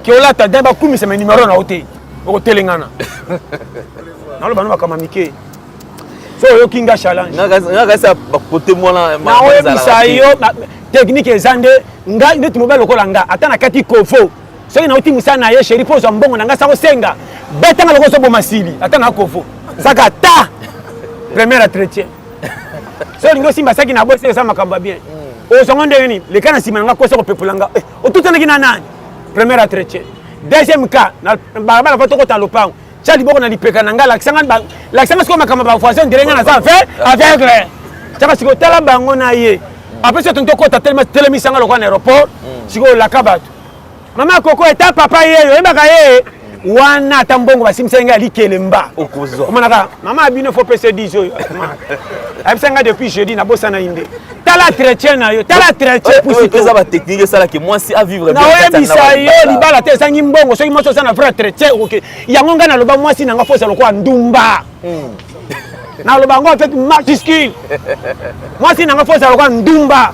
Ke olata deba kumi se numéro na hotel. Oko telengana. Na lo bano bakama mike. So yo kinga challenge. Nga sa côté moi là. Na oyo bisayo technique ezande nga ndeti mobile lokola nga atana kati kofo. Soki na uti musana ye chéri pose mbongo na nga sa kosenga. Betanga lokoso bo masili atana kofo. Saka ta. Premier entretien. So lingo simba saki na bosse ça makamba bien. O songonde ni le kana simana nga koso ko pepulanga. O tutana kina nani? Premier entretien. Deuxième cas na barabara fa toko talopango. Chali boko na lipeka na nga l'accent ko makamba ba voisin ndirenga na ça fait avec. Chaka siko tala bango na ye. Après c'est tonto kota tellement sanga lokwa na aéroport. Siko la kabatu. Mama koko eta papa ye yo ebaka ye. Wana tambongo basimsenga likelemba. Okozo. Omanaka mama abino faut pese 10 yo. Absenga depuis jeudi na bossa na inde. Tala entretien na yo, tala entretien pour ça ça va technique ça là que moi si à vivre bien. Na ouais bisa yo libala te sangi mbongo soki moso sana vrai entretien OK. Yango nga na loba moi si nanga fosa lokwa ndumba. Na loba ngo fait majuscule. Moi si nanga fosa lokwa ndumba.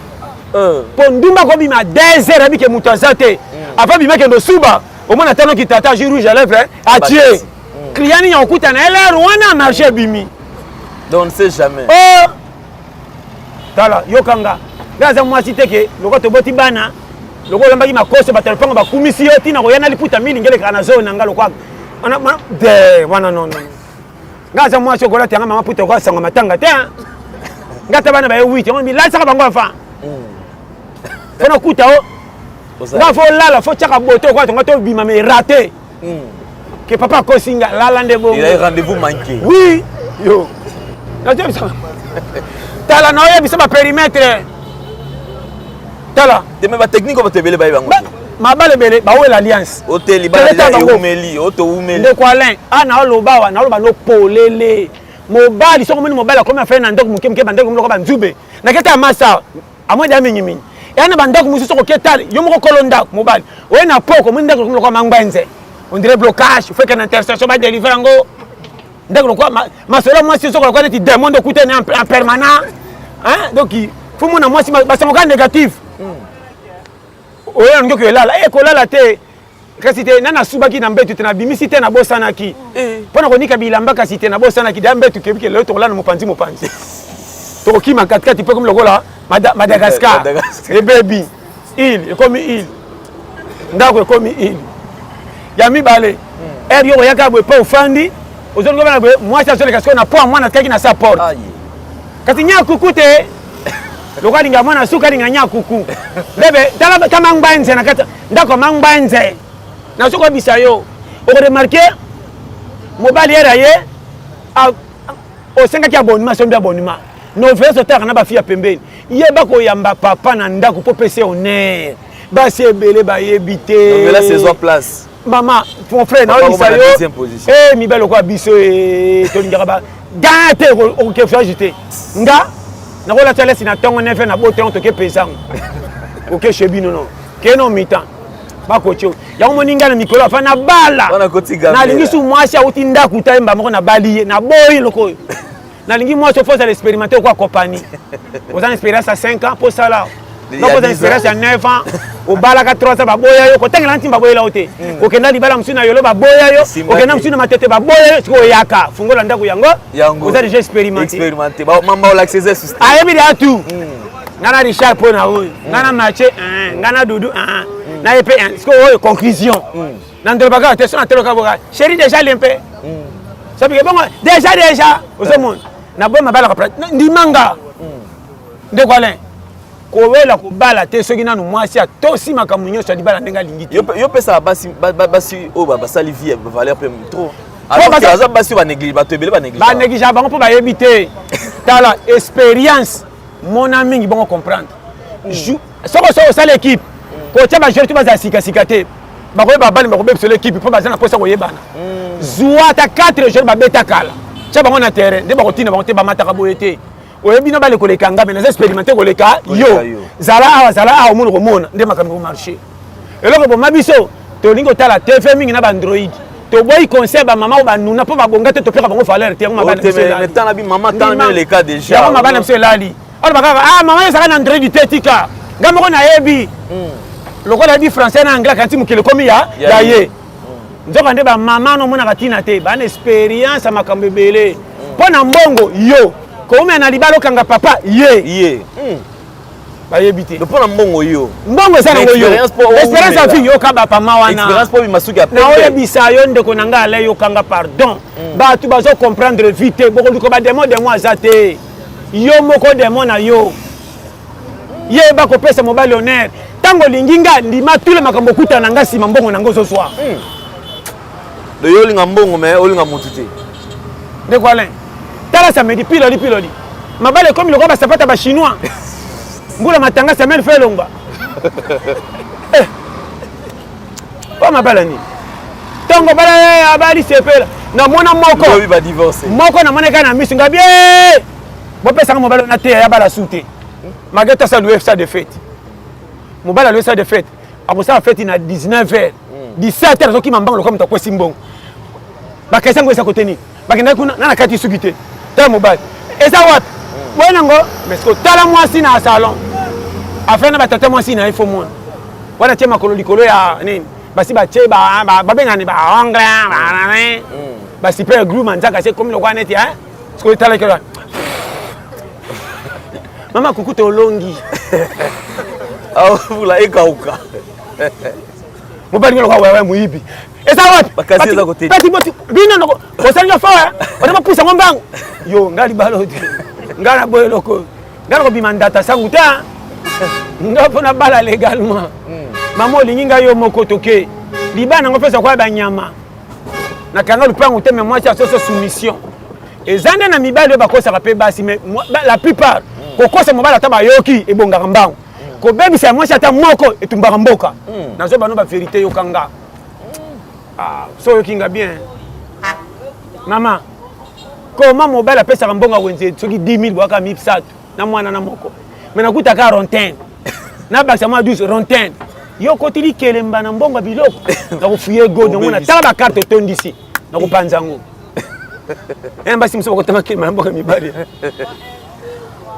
Po ndumba ko bima 2 heures abike muto azate. Afa bima ke ndo suba. Au moins attendons qu'il tata jour rouge à lèvres à tuer. Client ni okuta na ele rwana marché bimi. Donc on ne sait jamais. Oh. Tala yokanga. Gaza moi cité que loko to boti bana. Loko lambaki makose ba telephone ba kumisi yo tina ko yana liputa mili ngele kana zone ngalo kwa. Ona de wana non. Gaza moi chocolat tanga mama puta ko sanga matanga te. Ngata bana ba 8 on mi la saka bango fa. Fona kuta o. Nga faut là faut tchaka boto quoi tonga to bima me raté. Que papa kosinga la lande bo. Il a un rendez-vous manqué. Oui. Yo. Na tu ça. Tala na oya bisaba périmètre. Tala. Te même technique on te bele ba bango. Ma bale bele ba oya l'alliance. Hôtel libala ya umeli, auto umeli. De quoi lin. Ah na loba wa na loba no polele. Mobile so comme mobile comme fait na ndok muke bandeko mloko ba nzube. Na keta massa. Amwe da minyi. Yana bandako mususu ko ketali yo moko kolonda mobile we na poko mun ndako ko mangbanze on dirait blocage fait qu'un intersection ba délivrer ngo ndako ko masolo moi si so ko ko ti demande de coûter en permanent hein donc il faut mon moi si ba ça négatif oyo ngoko elala e ko lala te kasi te nana subaki na mbetu te na bimisi te na bosana ki pona ko nika bilamba kasi te na bosana ki da mbetu ke le to lana mopanzi Toki ma 4x4 peu comme le là Madagascar. Et baby, il comme il. Ndako comme il. Yami balé. Er yo yaka boy pas ofandi. Ozongo bana boy moi ça sur parce qu'on a pas moi na kaki na sa porte. Kati nya kukute. Lokwa linga mwana suka linga nya kuku. Bebe tala kama ngbanze na kata. Ndako mangbanze. Na suka bisayo. O remarquer mobile era ye a o senga ki abonnement so mbia abonnement. No vezo ta kana ba fia pembeni. Yeba ko yamba papa na ndako po pese honneur. Ba se belé ba yebité. Donc là c'est place. Maman, mon frère na o bisayo. Eh mi belo ko biso e to lingara ba. Gante o ke fa jeter. Nga na ko la tele sina tongo nefe na bote on to ke pesang. O ke chebi non. Ke non mitan. Ba ko cho. Ya mo ninga na mikolo afa na bala. Na lingi su mwasi a uti ndaku ta mba mo na baliye na boyi loko. Na lingi moi je fais l'expérimenter quoi compagnie. Vous avez expérience à 5 ans pour ça là. Donc vous avez expérience à 9 ans. Au balaka 3 ans ba boya yo ko tengela ntimba boya ote. O kenda libala msuna yolo ba boya yo. O kenda msuna matete ba boya yo ko yaka. Fungola ndako yango. Vous avez déjà expérimenté. Expérimenté. Ba mamba la accès sur. Ah ebi da tout. Ngana Richard pona oyo. Ngana marché ngana dudu na epé ce que conclusion. Na ndobaka te sona telo ka boka. Chéri déjà l'impé. Ça veut dire bon déjà au monde. Na bo mabala ka ndimanga. De quoi là? kowela kobala te soki nanu mwasi atosi makambo nyonso ya libala ndenge alingi te yo pesa basi oyo basali vie valeur mpe trop aza basi oyo banéglige bato ebele banéglige bango mpo bayebi te tala expérience mona mingi bongo comprendre soko osala équipe kotia bajoueur to bazala sikasika te bakoyeba bali bakobebisela équipe mpo baza na mposa koyebana zwa ata 4 joueur babeta kala tia bango na terrain nde bakotina bango te bamataka boye te oyebi no bale koleka nga me naza expérimenté koleka yo zala awa omona komona nde makambo komarché eloko boma biso tolingi kotala tv mingi na baandroid toboyi conseil bamama oyo banuna mpo babonga te topeka bango valeur te yango mabana biso elali oyo bakaka mama yo ezalaka na android te tika nga moko nayebi lokola yebi français na anglais kanti mokili ekomi ya ye nzoka nde bamama nomonaka ntina te bana expérience ya makambo ebele mpo na mbongo yo koumena na libala okanga papa ye bayebi te mpo na mbongo yo mbongo eza nango yo expérience ya vie yokaba pama wana na oyebisa yo ndeko na ngai ale yokanga pardon bato bazocomprendre vie te bokoliko bademo aza te yo moko demo na yo yeba kopesa mobali honneur ntango olingi nga ndima tule makambo okutana na nga nsima mbongo nango ozozwa de yo olinga mbongo me olinga motu te ndeko alain tala samedi piloli mabale ekomi lokola basapata bachinois mbula matanga semaine fe elongba po mabala nini ntongo bala abali sepela namona moko namonaka na miso nga bie bopesanga mobali na te ya bala su te malgré tout ça louer ça de fête mobali louer ça de fête akosala fête na 19h 17h soki mambanga lokola moto akwesi mbongo bakesango esa kote nini bakendaki kuna nana kati suki te tala mobali eza wapi boye nango mais kotala mwasi na salon afin na batata mwasi na ifo mona wana tie makolo likolo ya nini basi batie babengani baanglais basipe groupe manzaka se komi lokwa neti siko tala kelo mama kukuta olongi vula ekauka mobali ngelo kwa wewe muibi eza wapi bakasi za kote peti boti bina noko osanja fa ona pusa ngombango yo ngali balote ngala boye loko ngala ko bimandata sanguta ndapo na bala légalement mama olinga yo moko toke libana ngopesa kwa banyama na kanga lupango te mais moi c'est soso soumission ezande na mibale bakosa ka pe basi mais la plupart kokosa mobala ta bayoki ebonga mbango ko bebisa moi ata moko etumbaka mboka nazo bano ba vérité yokanga so yokinga bien mama comment mobile apesa mbonga wenze soki 10000 bwaka 1700 na mwana na moko mais nakuta ka rontin na baksa ma 12 rontin yo kotili kelemba na mbonga biloko na kufuye go donc na tala ba carte tondisi na kupanzango basi mso bakotama kema mboka mibali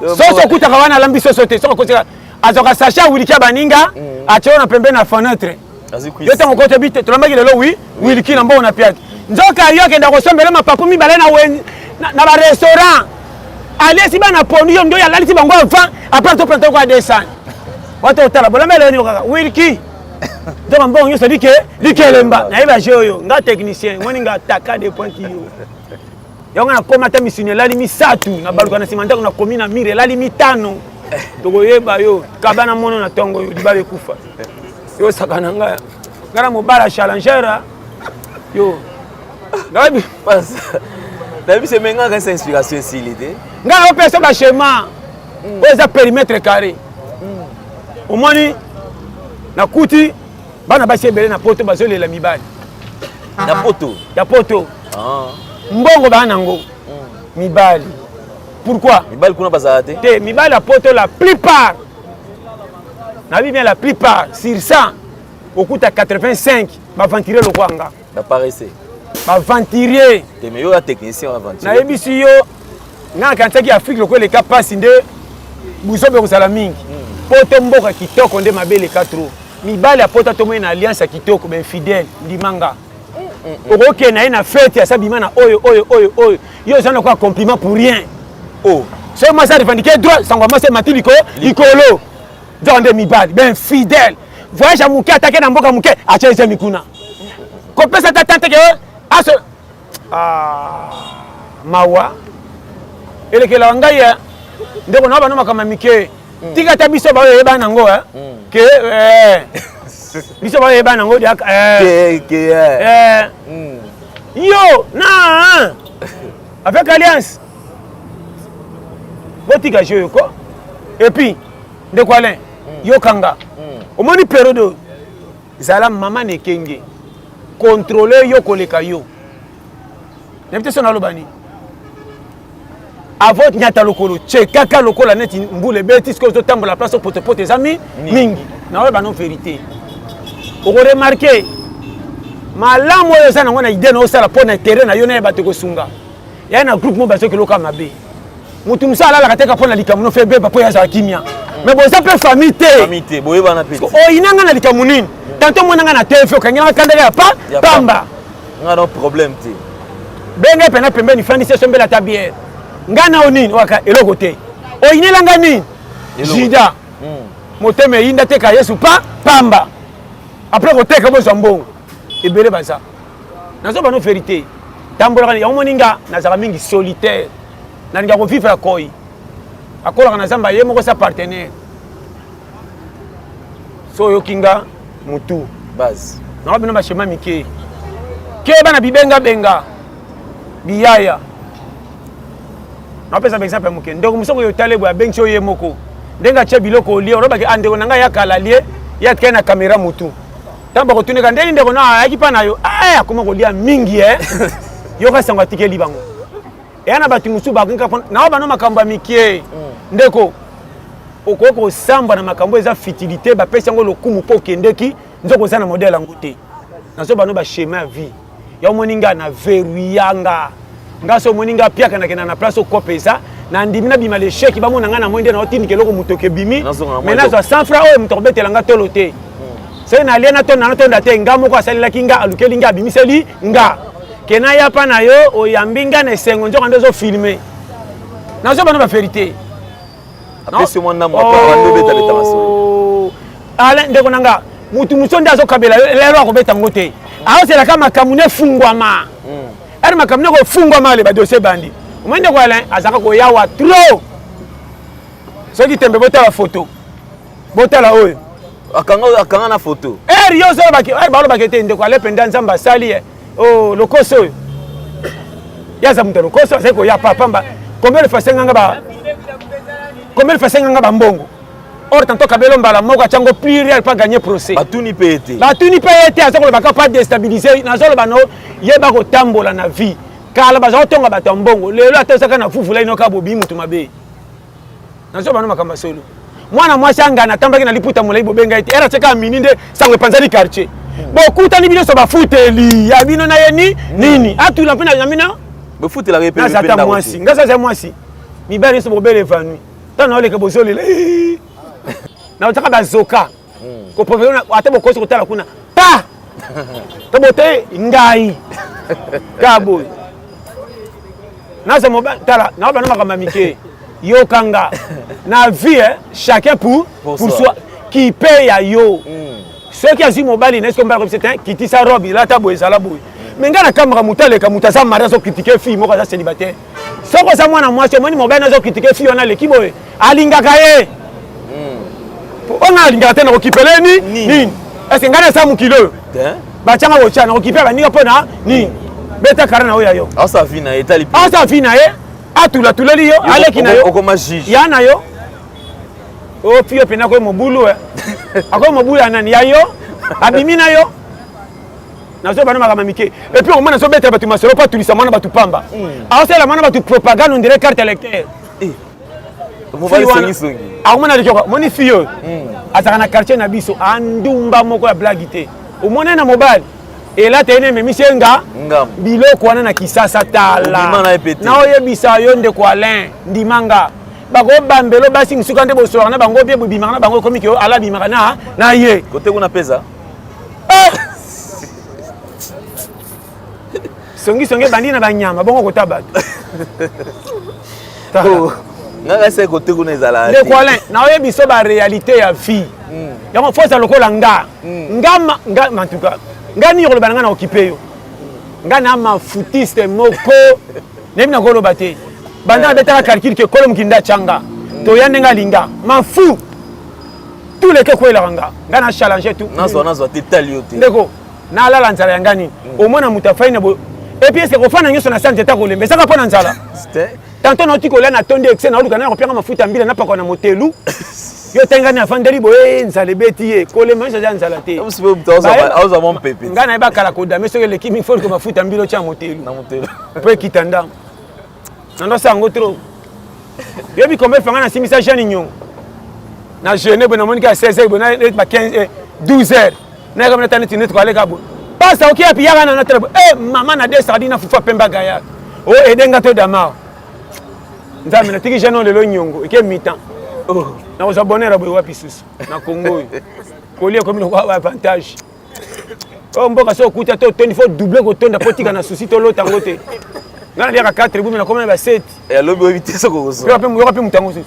soso kuta kawana lambi soso te soko koteka azoka sacha wilika baninga achona pembeni na fenêtre yo tango kote bite tolambaki lelo wiliki na mbongo na piaki nzoka yo kenda kosombela mapapu mibale na ba restaurant aliesi bana pondu yo ndo ya lalisi bango avant après to prendre quoi descendre watu otala bola mele ni kaka wiliki ndo mbongo yo sadike likelemba na iba joyo nga technicien ngoni nga taka de point yo yango na komata misine lali misatu na baluka na simanta na komina mire lali mitano tokoyeba yo kabana mono na tongo yo dibabe kufa yo sakana nga ngara mobala challenger yo ngabi pas dabi se menga ka sa inspiration silité ngara opesa ba schéma oza périmètre carré omoni na kuti bana basebele na poto bazolela mibali na poto ya poto mbongo bana ngo mibali pourquoi mibali kuna bazate te mibali ya poto la plupart na bien la plupart sur 100 okuta 85 ba venturier lo kwanga ba paresse ba venturier te meilleur la technicien venturier na yebisi yo na kantaki Afrique lo ko le ka passe nde buzobe ko sala mingi poto mboka kitoko nde mabele 4 mibali ya poto to na alliance kitoko ben fidèle ndimanga okoke na ina fête ya sabima na oyo yo zana kwa compliment pour rien so moi ça revendiquer droit sangwa moi c'est matiliko ikolo donde mibali ben fidèle voyage amuke attaquer na mboka muke acha mikuna ko pesa tatante ke aso mawa ele ke la ngai ndeko na bana makama mike tika ta biso ba yeba nango que biso ba yeba nango yo na avec alliance botika jeu ko et puis de quoi là yo kanga au moni période zala maman ne kenge contrôler yo koleka yo n'importe son alobani avant nyata lokolo kaka lokola neti mbule betis ko to tambola place pour tes amis mingi na ouais ba non vérité o remarquer malamu oyo sana ngona idée na osala pona terrain na yo na ba te ko sunga ya na groupe mo ba so ke loka mabe mutu musala la kateka pona likamuno fe beba po ya za kimia mais bon ça peut famité boye bana petit o inanga na likamunini tanto mona nga na TV okangela kandela ya pamba nga no problème te benga pena pembeni fandi se sombela tabière ngana onini waka eloko te o inelanga nini jida moteme yinda te ka Yesu pamba après koteka bo zambongo ebele baza nazo bano vérité tambola ya moninga nazaka mingi solitaire na ninga ko vivre akoi akola kana zamba ye moko sa partenaire so yokinga mutu base na bino ba shema mike ke bana bibenga benga biyaya na pesa par exemple muke ndoko musoko yo talebo ya bencho ye moko ndenga che biloko oli oroba ke ande nanga ya kala lie ya kena kamera mutu tamba ko tunika ndeni ndeko na yaki pa na yo akoma ko lia mingi yo ka sangwa tikeli bango yana batu musu ba kunka na ba no makamba mikie ndeko okoko samba na makambo eza futilité ba pesa ngo lokumu po kendeki nzoko za na modèle ngote nazo ba no ba schéma vie ya moninga na veruyanga ngaso moninga pia kana kena na place okopeza na ndimina bima le chèque ba mona nga na mwende na otini keloko mutoke bimi mais nazo 100 francs o mutobetela nga tolote c'est na liena to na to ndate ngamo ko asalila kinga alukeli nga bimiseli nga kena ya pa na yo oyambinga na sengo nzoka ndezo filmer nazo bana ba vérité apesi mwana mwa pa ndo beta beta maso ala ndeko nanga mutu musonda zo kabela lero akobeta ngote aho c'est la kama kamune fungwama ari makamune ko fungwama le ba dossier bandi umende ko ala azaka ko yawa trop soki tembe bota photo bota la oyo akanga na photo yo so baki balo bakete ndeko ale penda nzamba sali oh lokoso ya za mutalo koso seko ya papa combien de fois nganga ba mbongo or tanto kabelo mbala moko chango pire al pas gagner procès batuni pete azako baka pas déstabiliser na zolo bano yeba ko tambola na vie kala bazo tonga bata mbongo lelo atosaka na fufula inoka bobi mutu mabe na zolo bano makamba solo mwana mwasi anga na tambaki na liputa molai bobenga ite era cheka mininde sangwe panzali quartier bokuta ni bino so bafuteli ya bino na yeni nini atula pena na mina bafutela repe na zata mwasi ngasa za mwasi mibali so bobele vanui tana ole ke bozoli na utaka bazoka ko professeur ate bokosi kotala kuna pa tabote ngai kabo na za moba tala na ba na makamba mike yo kanga na vie chacun pour soi qui paye à yo ceux qui azui mobali n'est-ce qu'on va représenter qui tisse sa robe là ta boy ça la boy mais ngana kamera mutale ka mutasa mara so critiquer fille moko za célibataire soko sa mwana mwasi moni mobali na so critiquer fille ona le kiboy alinga kaye on a alinga tena okipele ni est-ce ngana sa mukilo ba changa wo chana okipe ba ninga pona ni beta karana oya yo asa vina etali asa vina atula tuleli yo aleki na yo okoma juge ya na yo o pio pena ko mobulu ako mobulu anani ya yo abimi na yo nazo bana makama mike et puis on mana so beta batu masolo pas tulisa mana batu pamba aho c'est la mana batu propagande on dirait carte électeur mo va songi aho mana likoko moni fio azaka na quartier na biso andumba moko ya blagité o mona na mobile et là tu es même senga biloko wana na kisasa tala na oyebisa yo nde ko Alain ndimanga bako bambelo basi ngisuka nde boso na bango bie bibimanga na bango komiki ala bimanga na ye kote kuna pesa songi bandi na banyama bongo kotaba ngaka se kote kuna ezala nde ko Alain na oyebisa ba réalité ya vie yango force lokola ngama en tout cas ngani yolo bananga na occupé yo ngana ma footiste moko nemi na kolo bate banda betaka calcul ke kolo mkinda changa toya ndenga linga m'en fous tous les que quoi la ranga ngana challenger tout nazo tétalioté ndeko na la nzala yanga nini au moins na mutafaina bo et puis c'est ko fana nyoso na santé ta kolembe saka pona nzala tantôt na tiko la na tonde excès na oluka na kopanga mafuta mbila na pakona motelu yo tenga na fandeli bo nzala beti kolembe nza nzala te auza mon pépé ngana ba kala ko dame soke l'équipe il faut que mafuta mbilo cha motelu na motelu peut kitanda nando sango trop yo bi kombe fanga na simisa jani nyong na jeune bona monika 16h bona ba 15 12h na kama tani tinet ko aleka bo pasa okia pi yaga na tele mama na des sardines fufa pemba gaya o edenga to dama nzambe na tiki jeune lelo nyongo eke mitan na ko sabonera bo wapi susu na Congo ko lie comme le avantage mboka so kuta to il faut doubler ko tonda potika na souci to lotango te ngana lia 4 bumi na comme ba 7 et lobi éviter ça ko so yo pe mutango susu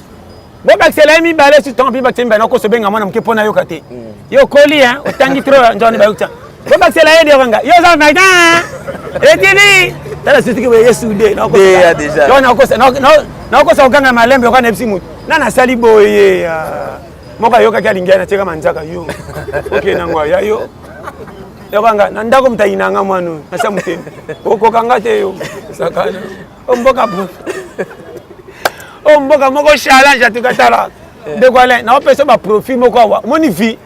bo baksela mi balé su temps bi baksemba na ko so benga mwana mke pona yo kate yo koli hein otangi trop njoni ba yukta bo baksela yede yonga yo za maida etini tala suti ke yesu de na ko déjà yo na ko so ganga malembe ko na epsi mutu na sali boye moka yo kaka lingana teka manzaka yo okay nangwa ya yo yokanga na ndako mtayinanga mwanu nasa muteni okokanga te yo sakana omboka bu omboka moko challenge atukatala ndekwale na opesa ba profit moko awa moni vi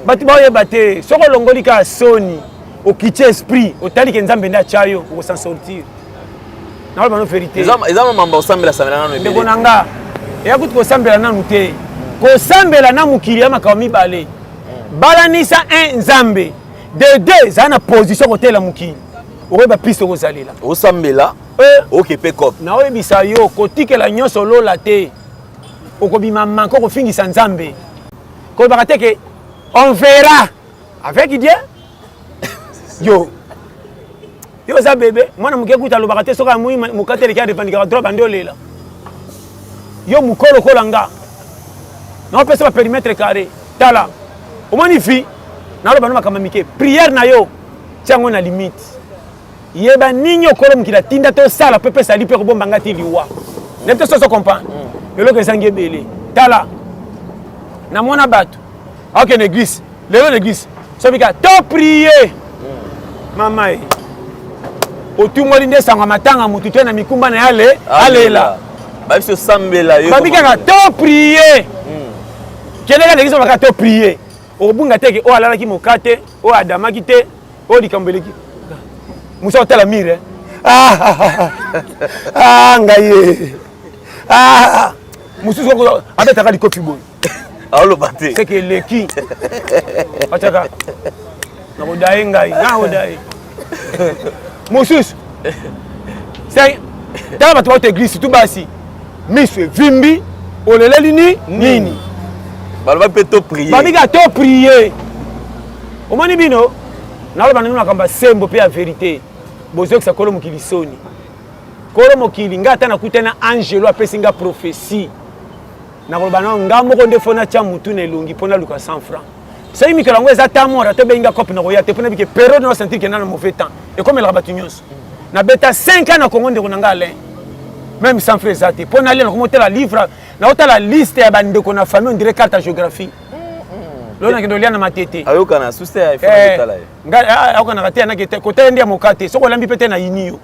bati baye bate soko longolika soni okiti esprit otali nzambe nda chayo ko s'en sortir na ba no vérité ezama mamba osambela sambela nanu ebele nanga ya kutu ko sambela nanu te ko sambela na mukili ya makawami bale balanisa un nzambe de deux za na position côté la mukili oyeba piste ko zalela osambela OK pekop na oyebisa yo kotikela nyonso lola te okobima manko ko fingisa nzambe ko bakate ke on verra avec Dieu yo za bébé mwana muke kuta lo bakate soka mui mukate le kia dépendika droit bandolela yo mukolo kolanga na opesa ba périmètre carré tala o moni fi na lo banoma kama mike prière na yo tiango na limite yeba ninyo kolo mukila tinda to sala pepe sali pe ko bomba ngati liwa ne te so comprendre le que sangue belé tala na mona bato OK l'église l'église so bika to prier mama otumoli nde sanga matanga mutu te na mikumba na yale alela ba biso sambela yo ba bika to prier kelega l'église ba to prier obunga teke o alala ki mokate o adama ki te o likambeleki musa otala mire ngaye mususu ko abetaka likofi boy alo bate c'est que leki ataka na kodai ngai na kodai mususu c'est tala bato ba église tout basi misu vimbi oleleli nini balba pe to prier babika to prier omoni bino na loba ninu nakamba sembo pe ya vérité bozo que ça kolo mokili soni kolo mokili ngata na kutana angelo apesi nga prophétie na loba na ngambo ko ndefona cha mutu na elongi pona luka 100 francs so imi kala ngweza ta mora to benga kopi na koya te pona bike période no sentir que na mauvais temps et comme el rabat nyos na beta 5 ans na Congo ndeko na ngale même sans frère zate pona ali na komote la livre na ota la liste ya bandeko na famille on dirait carte géographie lona kendo lia na matete ayoka na suste ya ifuna tala nga ayoka na katia na kete kote ndia mokate soko lambi pete na yiniyo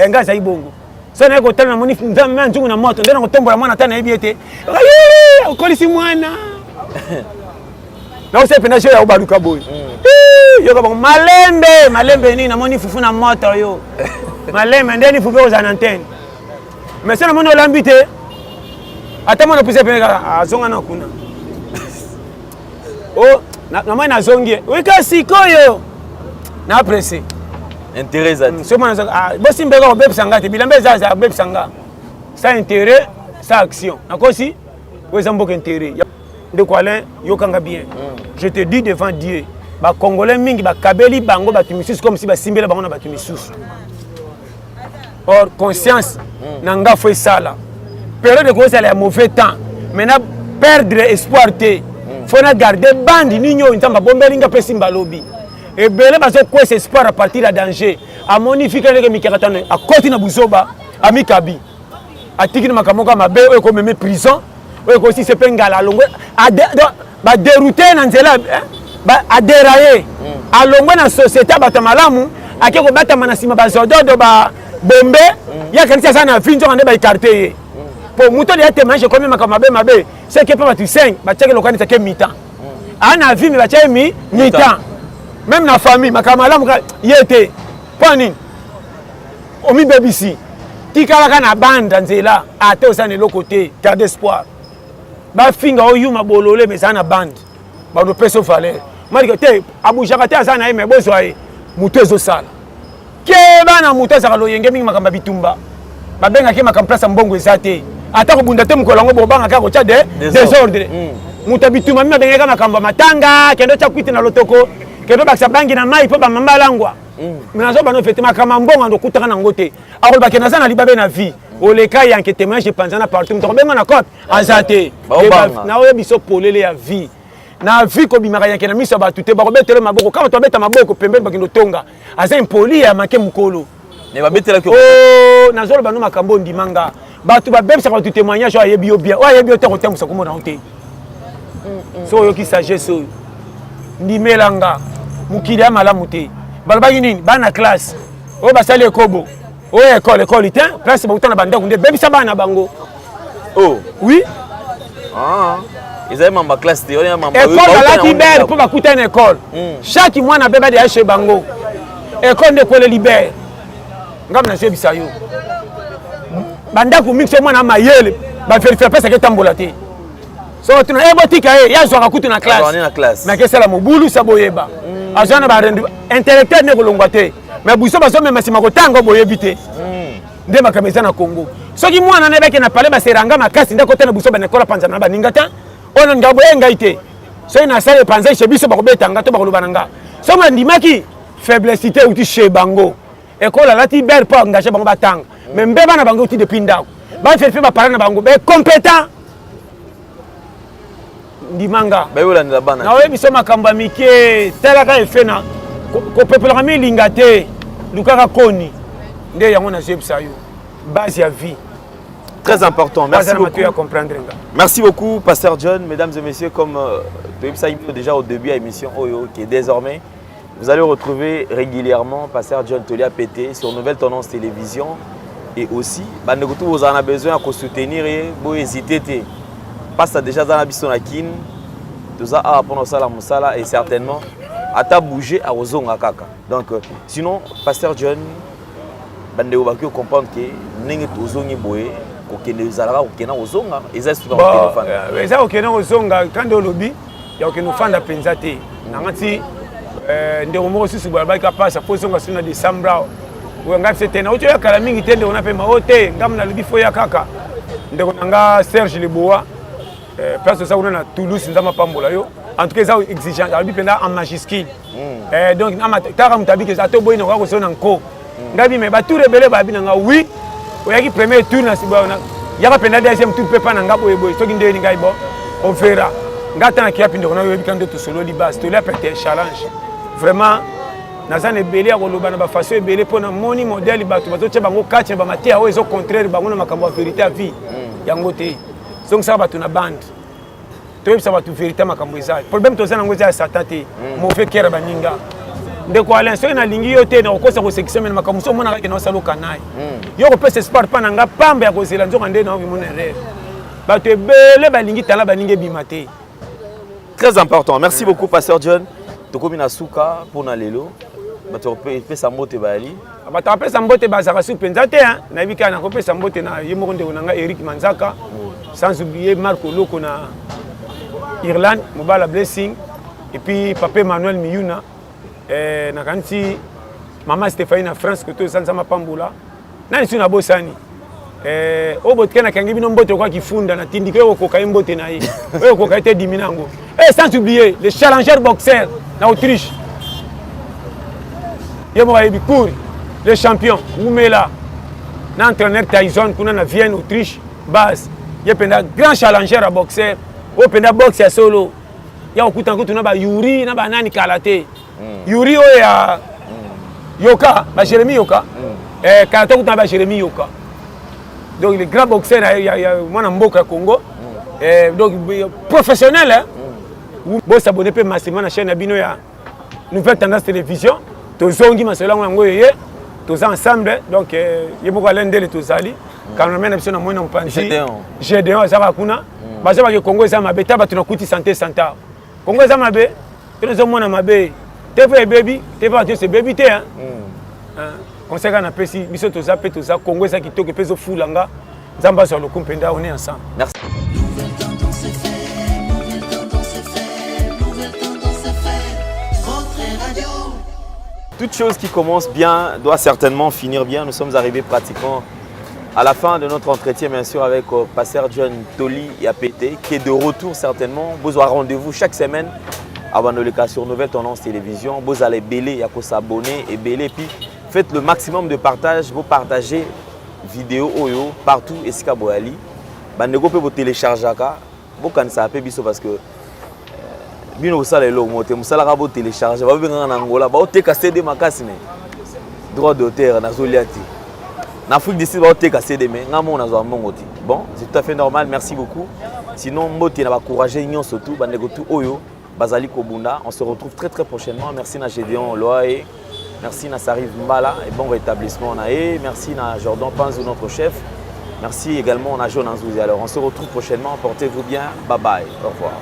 nga za ibongo so na ko tala na moni nzambe nzungu na moto ndena ko tombola mwana tana ebiete okolisi mwana na ose pena ya obaluka boy yo ka malembe ni na moni fufu na moto yo malembe ndeni fufu aux antennes mais ça na moni lambi te ata mwana puse pena azonga na kuna oh na mwana zongie wika sikoyo na pressé intérêt za so mwana bosi mbeka ko bepsanga te bilambe za bepsanga ça intérêt ça action nakosi weza mboka intérêt de quoi yo kanga bien je te dis devant Dieu ba congolais mingi ba kabeli bango ba timisus comme si ba simbela bango na ba timisus or conscience nanga foi sala période de ça la mauvais temps maintenant perdre espoir te faut na garder bandi ninyo ntamba bombelinga pesi mbalobi et belé bazo quoi c'est espoir à partir la danger a monifier que mikakatane a côté na buzoba a mikabi a tikina makamoka mabe e ko meme prison oyo ko si se pengala longwe ba dérouter na nzela a dérailler alongwe na société bato malamu ake ko batama na sima ba zododo ba bombe ya kanisa sana finjo ngande ba écarter pour muto ya témoignage comme mabe c'est que pas tu 5 ba tcheke lokani c'est que mi-temps ana vie mais ba tcheke mi-temps même na famille makamalamu yete pani omi BBC tikala kana banda nzela ate osane le côté garde espoir ba finga oyu mabolole mais sana bande ba no peso valeur mari que te abujaka te azana mais bozwa e muto ezosala ke bana muto azaka loyenge mingi makamba bitumba ba benga ke makamba place mbongo ezate ata ko bunda te mukolango bobanga ka ko cha de désordre muto bitumba mi benga ka makamba matanga kendo cha kwiti na lotoko kendo bakisa bangi na mai po ba mamba langwa minazo bano effectivement kama mbongo ndo kutaka na ngote akol bakena sana libabe na vie oleka yanke témoignage panzana partout to benga na code azate na oyo biso polele ya vie na vie ko bimaka yanke na miso ba tuté ba ko betele maboko kama to beta maboko pembeni bakindo tonga aza impoli ya make mukolo ne ba betela ko na zolo bano makambo ndimanga batu ba bebisa ko témoignage ayebi yo bien ayebi yo te ko tembusa ko mona onte so yo ki sagesse so ndimelanga mukili ya malamu te balabaki nini bana classe oyo basali ekobo oyo école te place bakutana bandako nde bebisa bana bango oh oui ils avaient ma classe théorie maman école balaki libère mpo bakutana école chaque mwana beba de ache bango école nde ekole libère ngam na sebisa yo bandako mingi mwana mayele baverifie pesa ke tambola te so tuna ebotika ye yazwaka kutu na classe mais kesala mobulu saboyeba azana ba rendu intellectuel ne kolongwa te mais buso baso même masima kotanga boyebi te nde makameza na Congo soki mwana ne beke na pale ba seranga makasi ndako tena buso bana kola panza na baninga ta ona ngabo enga ite so ina sale panza chez biso bakobetanga to bakolobananga so mandimaki faiblesse te uti chez bango ekola lati ber pa engagé bango batanga mais mbeba na bango uti depuis ndako ba faire ba parana bango be compétent ndimanga bayola ndila bana na oyebi so makambo mike talaka efena ko pepelaka milinga te lukaka koni nde yango na jebisa yo base ya vie très important. Merci beaucoup. Merci beaucoup, Pasteur John. Mesdames et messieurs, comme déjà au début de l'émission, qui est désormais, vous allez retrouver régulièrement Pasteur John Tolia Pété sur Nouvelle Tendance Télévision. Et aussi, vous en avez besoin de soutenir et vous hésitez. Parce que déjà dans la Bissonakin, tout ça à apprendre ça la Moussala et certainement à ta bouger à Ozonga Kaka. Donc, sinon, Pasteur John, vous comprendre que nous sommes okende zalaka okena ozonga eza stuka téléphone eza okena ozonga kando lobi ya okena fanda penza te nangati ndeko moko susu balabaki pasa po zonga suna décembre oyo ngapi c'était na ocho ya kala mingi te ndeko na pe maote ngam na lobi fo ya kaka ndeko nanga Serge Leboa place ça on na Toulouse nzama pambola yo en tout cas ça exigeantalobi penda en majuscule donc na mataka mutabi ke zato boy na ko sona nko ngabi me ba tout rebelle ba binanga oui oyaki premier tour na sibona yaka penda deuxième tour pepa na ngabo eboy soki ndeni ngai bo on verra ngata na kia pindo na yobi kando to solo libas to la pete challenge vraiment nazane belé ya koloba na ba façon belé pona moni modèle bato bato tche bango katche ba matia o ezo contraire bango na makambo vérité à vie yango te donc ça bato na bande to ça bato vérité makambo eza problème to za nango za satate mo fait kera baninga ndeko Alain soki na lingi yo te na kokosa ko sekise mena makambo so mona ka na salo kanai yo ko pesa sport pa na nga pamba ya ko zela nzoka nde na mona rêve bato ebele balingi tala baninge bimate. Très important. Merci beaucoup Pasteur John. Tokomi na suka pona lelo bato pesa mbote bali bato pesa mbote bazaka su penza te hein na bika na ko pesa mbote na yemo ndeko nanga Eric Manzaka sans oublier Marco Loko na Irlande Mobala Blessing et puis Papa Emmanuel Miyuna na kanti Maman Stéphanie na France que tout ça mapambula nani suna bosani obotka na kangi bino mbote kwa kifunda na tindika yo koka mbote na ye yo koka te diminango sans oublier le challenger boxer na Autriche yemo ayebi cour le champion Oumela na entraîneur Tyson kuna na Vienne Autriche base yependa grand challenger à boxer openda boxe ya solo ya okuta kutu na ba Yuri na ba nani kalate Yuri oyo ya Yoka, ba Jérémy Yoka. Karaté kuta ba Jérémy Yoka. Donc le grand boxeur il y a mwana mboka Congo. Donc professionnel hein. Vous s'abonnez peu massivement à la chaîne Abino ya Nouvelle Tendance Télévision. Tozongi masela ngo yeye. Tous ensemble donc il beaucoup l'ende les tous ali. Quand on mène na mwana mpanzi. Gédéon ça va kuna. Baza ba Congo ça mabe ta ba tunakuti santé santa. Congo ça mabe. Tunazo mwana mabe. TV baby, TV c'est baby té hein. Conseil qu'on appelle si biso toza pe toza Congo ça qui toque peso fulanga. Zamba sur le kumpenda on est ensemble. Merci. Toute chose qui commence bien doit certainement finir bien. Nous sommes arrivés pratiquement à la fin de notre entretien, bien sûr, avec Pasteur John Toli Yapete, qui est de retour certainement. Vous aurez rendez-vous chaque semaine avant de le cas sur Nouvelle Tendance Télévision. Vous allez belé, il y a qu'à s'abonner et belé. Puis faites le maximum de partage. Vous partagez vidéo oyo partout. Et si vous allez, vous téléchargez. Vous pouvez biso parce que bino osala elo mote musala ka bo télécharger ba benga na Angola ba oteka CD makasi ne droit d'auteur na zoliati na Afrique du Sud ba oteka CD mais ngamo na zo mbongo ti bon c'est tout à fait normal. Merci beaucoup. Sinon mbote na ba courager nyon surtout ba nego tout oyo bazali kobunda. On se retrouve très prochainement. Merci na Gédéon Loae, merci na Sariv Mbala et bon rétablissement na e, merci na Jordan Panzou notre chef. Merci également na Jonan Zouzi. Alors on se retrouve prochainement. Portez-vous bien. Bye bye. Au revoir.